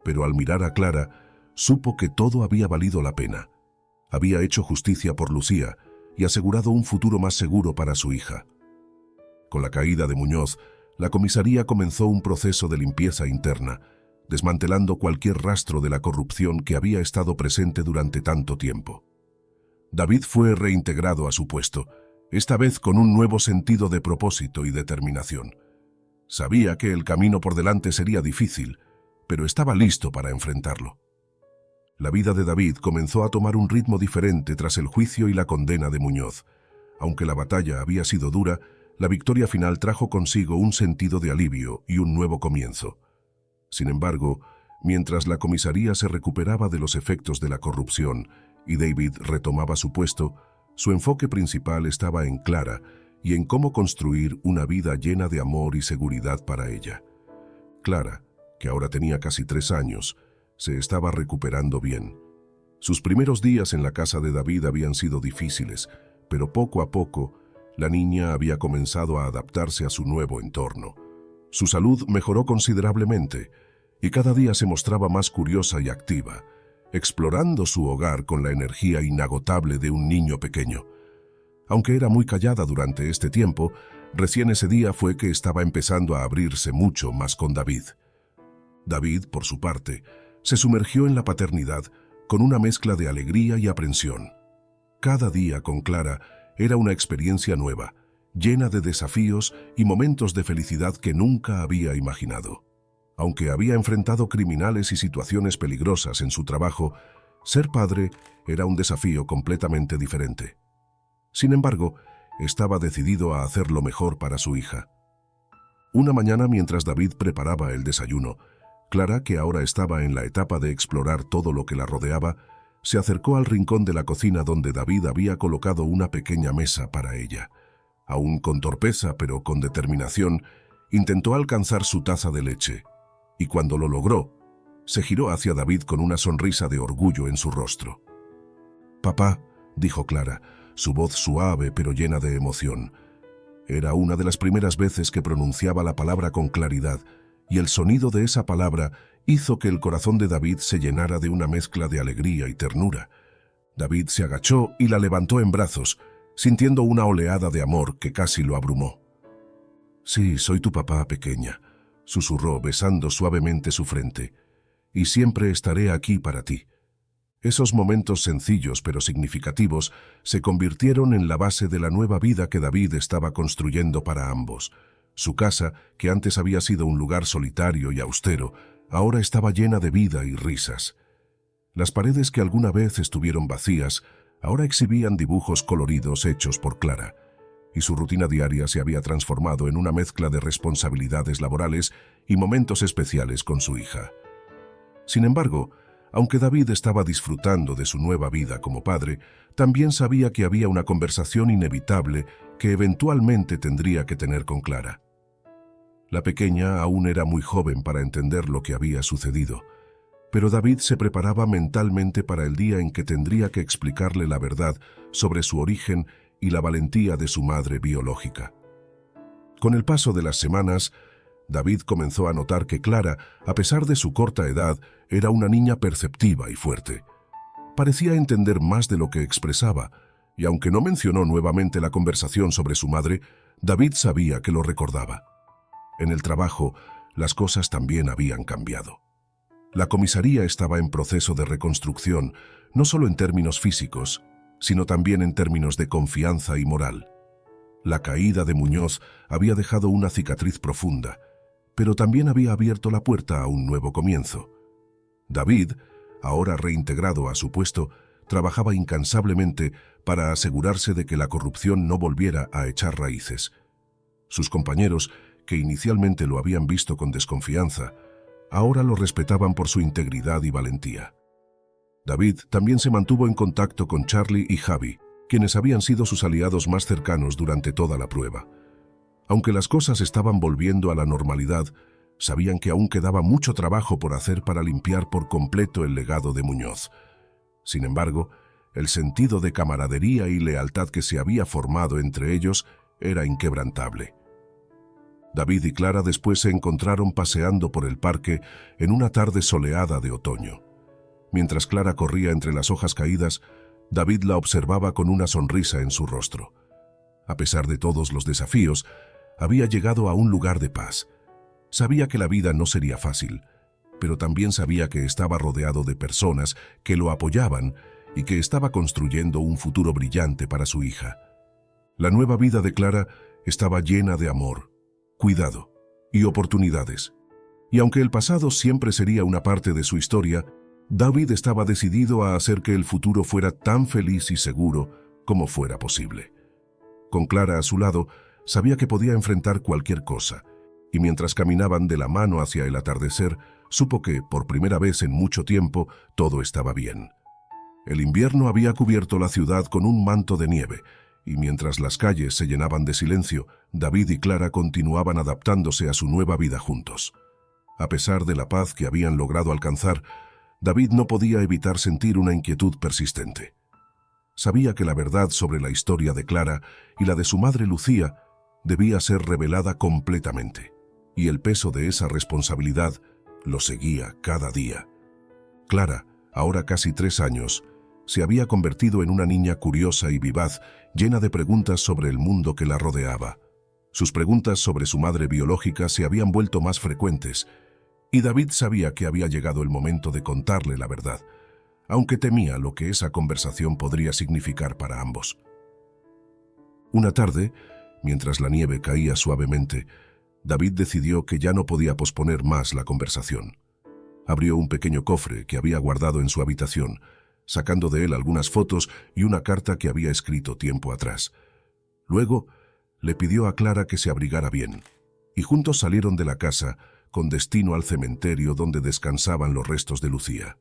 Pero al mirar a Clara, supo que todo había valido la pena. Había hecho justicia por Lucía y asegurado un futuro más seguro para su hija. Con la caída de Muñoz, la comisaría comenzó un proceso de limpieza interna, desmantelando cualquier rastro de la corrupción que había estado presente durante tanto tiempo. David fue reintegrado a su puesto, esta vez con un nuevo sentido de propósito y determinación. Sabía que el camino por delante sería difícil, pero estaba listo para enfrentarlo. La vida de David comenzó a tomar un ritmo diferente tras el juicio y la condena de Muñoz. Aunque la batalla había sido dura, la victoria final trajo consigo un sentido de alivio y un nuevo comienzo. Sin embargo, mientras la comisaría se recuperaba de los efectos de la corrupción y David retomaba su puesto, su enfoque principal estaba en Clara y en cómo construir una vida llena de amor y seguridad para ella. Clara, que ahora tenía casi 3 años, se estaba recuperando bien. Sus primeros días en la casa de David habían sido difíciles, pero poco a poco, la niña había comenzado a adaptarse a su nuevo entorno. Su salud mejoró considerablemente y cada día se mostraba más curiosa y activa, explorando su hogar con la energía inagotable de un niño pequeño. Aunque era muy callada durante este tiempo, recién ese día fue que estaba empezando a abrirse mucho más con David. David, por su parte, se sumergió en la paternidad con una mezcla de alegría y aprensión. Cada día con Clara era una experiencia nueva, llena de desafíos y momentos de felicidad que nunca había imaginado. Aunque había enfrentado criminales y situaciones peligrosas en su trabajo, ser padre era un desafío completamente diferente. Sin embargo, estaba decidido a hacer lo mejor para su hija. Una mañana, mientras David preparaba el desayuno, Clara, que ahora estaba en la etapa de explorar todo lo que la rodeaba, se acercó al rincón de la cocina donde David había colocado una pequeña mesa para ella. Aún con torpeza, pero con determinación, intentó alcanzar su taza de leche, y cuando lo logró, se giró hacia David con una sonrisa de orgullo en su rostro. «Papá», dijo Clara, su voz suave pero llena de emoción. Era una de las primeras veces que pronunciaba la palabra con claridad, y el sonido de esa palabra hizo que el corazón de David se llenara de una mezcla de alegría y ternura. David se agachó y la levantó en brazos, sintiendo una oleada de amor que casi lo abrumó. «Sí, soy tu papá, pequeña», susurró besando suavemente su frente, «y siempre estaré aquí para ti». Esos momentos sencillos pero significativos se convirtieron en la base de la nueva vida que David estaba construyendo para ambos. Su casa, que antes había sido un lugar solitario y austero, ahora estaba llena de vida y risas. Las paredes que alguna vez estuvieron vacías, ahora exhibían dibujos coloridos hechos por Clara, y su rutina diaria se había transformado en una mezcla de responsabilidades laborales y momentos especiales con su hija. Sin embargo, aunque David estaba disfrutando de su nueva vida como padre, también sabía que había una conversación inevitable que eventualmente tendría que tener con Clara. La pequeña aún era muy joven para entender lo que había sucedido, pero David se preparaba mentalmente para el día en que tendría que explicarle la verdad sobre su origen y la valentía de su madre biológica. Con el paso de las semanas, David comenzó a notar que Clara, a pesar de su corta edad, era una niña perceptiva y fuerte. Parecía entender más de lo que expresaba, y aunque no mencionó nuevamente la conversación sobre su madre, David sabía que lo recordaba. En el trabajo, las cosas también habían cambiado. La comisaría estaba en proceso de reconstrucción, no solo en términos físicos, sino también en términos de confianza y moral. La caída de Muñoz había dejado una cicatriz profunda, pero también había abierto la puerta a un nuevo comienzo. David, ahora reintegrado a su puesto, trabajaba incansablemente para asegurarse de que la corrupción no volviera a echar raíces. Sus compañeros, que inicialmente lo habían visto con desconfianza, ahora lo respetaban por su integridad y valentía. David también se mantuvo en contacto con Charlie y Javi, quienes habían sido sus aliados más cercanos durante toda la prueba. Aunque las cosas estaban volviendo a la normalidad, sabían que aún quedaba mucho trabajo por hacer para limpiar por completo el legado de Muñoz. Sin embargo, el sentido de camaradería y lealtad que se había formado entre ellos era inquebrantable. David y Clara después se encontraron paseando por el parque en una tarde soleada de otoño. Mientras Clara corría entre las hojas caídas, David la observaba con una sonrisa en su rostro. A pesar de todos los desafíos, había llegado a un lugar de paz. Sabía que la vida no sería fácil, pero también sabía que estaba rodeado de personas que lo apoyaban y que estaba construyendo un futuro brillante para su hija. La nueva vida de Clara estaba llena de amor, cuidado y oportunidades. Y aunque el pasado siempre sería una parte de su historia, David estaba decidido a hacer que el futuro fuera tan feliz y seguro como fuera posible. Con Clara a su lado, sabía que podía enfrentar cualquier cosa, y mientras caminaban de la mano hacia el atardecer, supo que, por primera vez en mucho tiempo, todo estaba bien. El invierno había cubierto la ciudad con un manto de nieve, y mientras las calles se llenaban de silencio, David y Clara continuaban adaptándose a su nueva vida juntos. A pesar de la paz que habían logrado alcanzar, David no podía evitar sentir una inquietud persistente. Sabía que la verdad sobre la historia de Clara y la de su madre Lucía debía ser revelada completamente, y el peso de esa responsabilidad lo seguía cada día. Clara, ahora casi 3 años, se había convertido en una niña curiosa y vivaz, llena de preguntas sobre el mundo que la rodeaba. Sus preguntas sobre su madre biológica se habían vuelto más frecuentes, y David sabía que había llegado el momento de contarle la verdad, aunque temía lo que esa conversación podría significar para ambos. Una tarde, mientras la nieve caía suavemente, David decidió que ya no podía posponer más la conversación. Abrió un pequeño cofre que había guardado en su habitación, sacando de él algunas fotos y una carta que había escrito tiempo atrás. Luego, le pidió a Clara que se abrigara bien, y juntos salieron de la casa con destino al cementerio donde descansaban los restos de Lucía.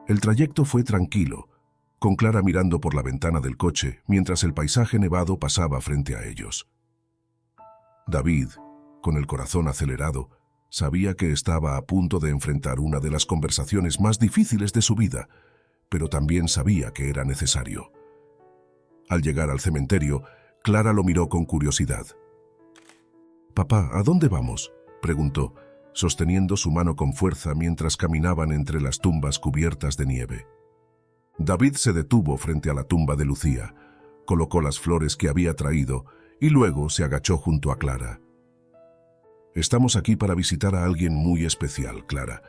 El trayecto fue tranquilo, con Clara mirando por la ventana del coche mientras el paisaje nevado pasaba frente a ellos. David, con el corazón acelerado, sabía que estaba a punto de enfrentar una de las conversaciones más difíciles de su vida, pero también sabía que era necesario. Al llegar al cementerio, Clara lo miró con curiosidad. «Papá, ¿a dónde vamos?», preguntó, sosteniendo su mano con fuerza mientras caminaban entre las tumbas cubiertas de nieve. David se detuvo frente a la tumba de Lucía, colocó las flores que había traído y luego se agachó junto a Clara. «Estamos aquí para visitar a alguien muy especial, Clara.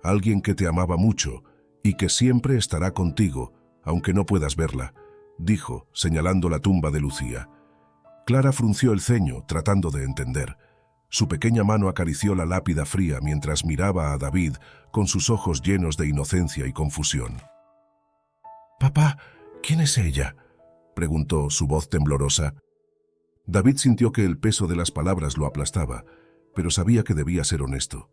Alguien que te amaba mucho y que siempre estará contigo, aunque no puedas verla», dijo, señalando la tumba de Lucía. Clara frunció el ceño, tratando de entender. Su pequeña mano acarició la lápida fría mientras miraba a David con sus ojos llenos de inocencia y confusión. «Papá, ¿quién es ella?», preguntó, su voz temblorosa. David sintió que el peso de las palabras lo aplastaba, pero sabía que debía ser honesto.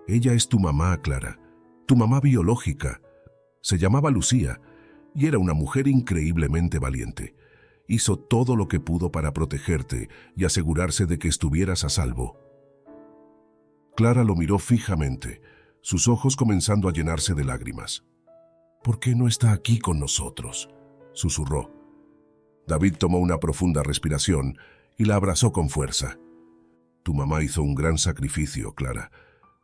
«Ella es tu mamá, Clara, tu mamá biológica. Se llamaba Lucía y era una mujer increíblemente valiente. Hizo todo lo que pudo para protegerte y asegurarse de que estuvieras a salvo». Clara lo miró fijamente, sus ojos comenzando a llenarse de lágrimas. «¿Por qué no está aquí con nosotros?», susurró. David tomó una profunda respiración y la abrazó con fuerza. «Tu mamá hizo un gran sacrificio, Clara.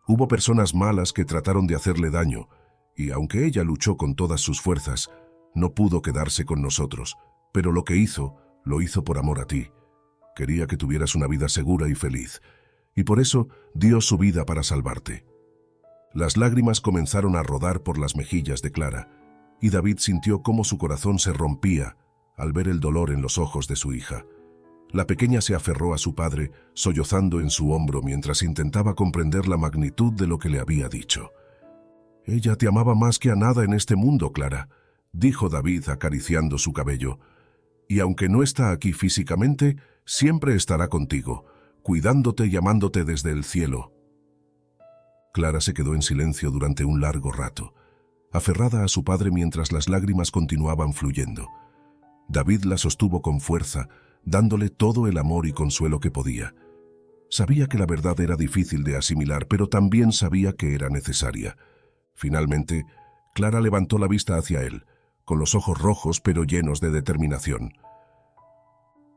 Hubo personas malas que trataron de hacerle daño, y aunque ella luchó con todas sus fuerzas, no pudo quedarse con nosotros, pero lo que hizo, lo hizo por amor a ti. Quería que tuvieras una vida segura y feliz, y por eso dio su vida para salvarte». Las lágrimas comenzaron a rodar por las mejillas de Clara, y David sintió cómo su corazón se rompía al ver el dolor en los ojos de su hija. La pequeña se aferró a su padre, sollozando en su hombro mientras intentaba comprender la magnitud de lo que le había dicho. «Ella te amaba más que a nada en este mundo, Clara», dijo David acariciando su cabello. «Y aunque no está aquí físicamente, siempre estará contigo, cuidándote y amándote desde el cielo». Clara se quedó en silencio durante un largo rato, aferrada a su padre mientras las lágrimas continuaban fluyendo. David la sostuvo con fuerza, dándole todo el amor y consuelo que podía. Sabía que la verdad era difícil de asimilar, pero también sabía que era necesaria. Finalmente, Clara levantó la vista hacia él, con los ojos rojos pero llenos de determinación.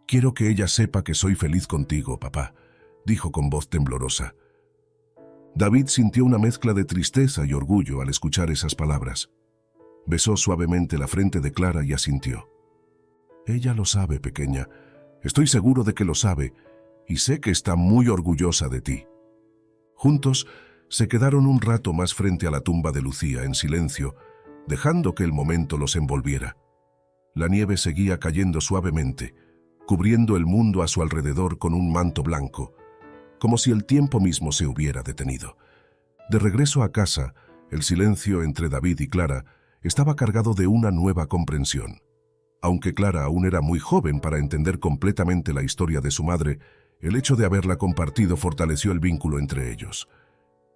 «Quiero que ella sepa que soy feliz contigo, papá», dijo con voz temblorosa. David sintió una mezcla de tristeza y orgullo al escuchar esas palabras. Besó suavemente la frente de Clara y asintió. «Ella lo sabe, pequeña. Estoy seguro de que lo sabe, y sé que está muy orgullosa de ti». Juntos se quedaron un rato más frente a la tumba de Lucía en silencio, dejando que el momento los envolviera. La nieve seguía cayendo suavemente, cubriendo el mundo a su alrededor con un manto blanco, como si el tiempo mismo se hubiera detenido. De regreso a casa, el silencio entre David y Clara estaba cargado de una nueva comprensión. Aunque Clara aún era muy joven para entender completamente la historia de su madre, el hecho de haberla compartido fortaleció el vínculo entre ellos.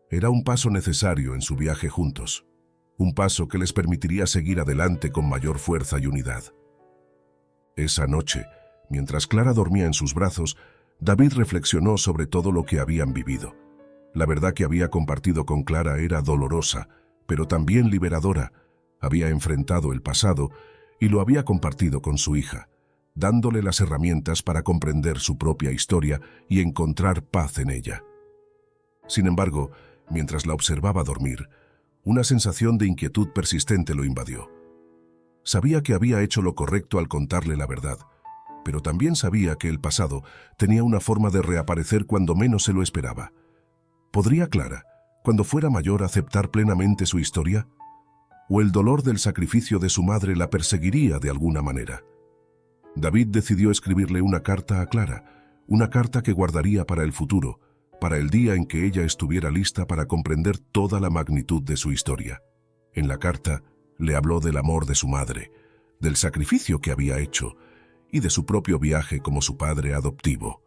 Era un paso necesario en su viaje juntos, un paso que les permitiría seguir adelante con mayor fuerza y unidad. Esa noche, mientras Clara dormía en sus brazos, David reflexionó sobre todo lo que habían vivido. La verdad que había compartido con Clara era dolorosa, pero también liberadora. Había enfrentado el pasado y lo había compartido con su hija, dándole las herramientas para comprender su propia historia y encontrar paz en ella. Sin embargo, mientras la observaba dormir, una sensación de inquietud persistente lo invadió. Sabía que había hecho lo correcto al contarle la verdad, pero también sabía que el pasado tenía una forma de reaparecer cuando menos se lo esperaba. ¿Podría Clara, cuando fuera mayor, aceptar plenamente su historia? ¿O el dolor del sacrificio de su madre la perseguiría de alguna manera? David decidió escribirle una carta a Clara, una carta que guardaría para el futuro, para el día en que ella estuviera lista para comprender toda la magnitud de su historia. En la carta le habló del amor de su madre, del sacrificio que había hecho y de su propio viaje como su padre adoptivo.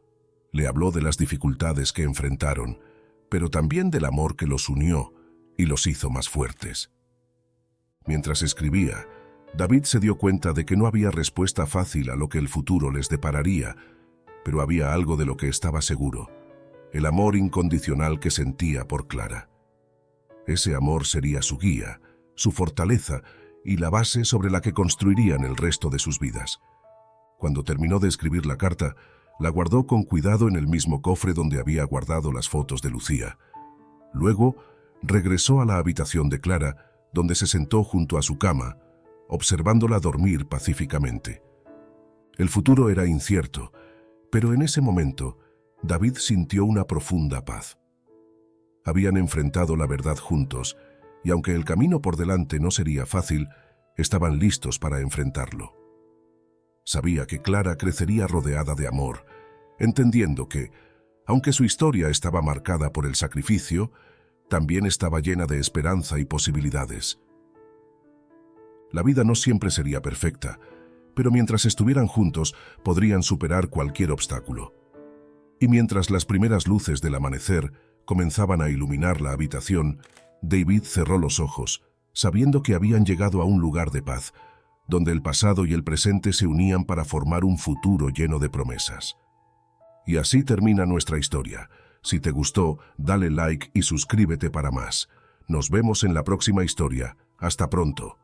Le habló de las dificultades que enfrentaron, pero también del amor que los unió y los hizo más fuertes. Mientras escribía, David se dio cuenta de que no había respuesta fácil a lo que el futuro les depararía, pero había algo de lo que estaba seguro: el amor incondicional que sentía por Clara. Ese amor sería su guía, su fortaleza y la base sobre la que construirían el resto de sus vidas. Cuando terminó de escribir la carta, la guardó con cuidado en el mismo cofre donde había guardado las fotos de Lucía. Luego, regresó a la habitación de Clara, donde se sentó junto a su cama, observándola dormir pacíficamente. El futuro era incierto, pero en ese momento, David sintió una profunda paz. Habían enfrentado la verdad juntos, y aunque el camino por delante no sería fácil, estaban listos para enfrentarlo. Sabía que Clara crecería rodeada de amor, entendiendo que, aunque su historia estaba marcada por el sacrificio, también estaba llena de esperanza y posibilidades. La vida no siempre sería perfecta, pero mientras estuvieran juntos podrían superar cualquier obstáculo. Y mientras las primeras luces del amanecer comenzaban a iluminar la habitación, David cerró los ojos, sabiendo que habían llegado a un lugar de paz, donde el pasado y el presente se unían para formar un futuro lleno de promesas. Y así termina nuestra historia. Si te gustó, dale like y suscríbete para más. Nos vemos en la próxima historia. Hasta pronto.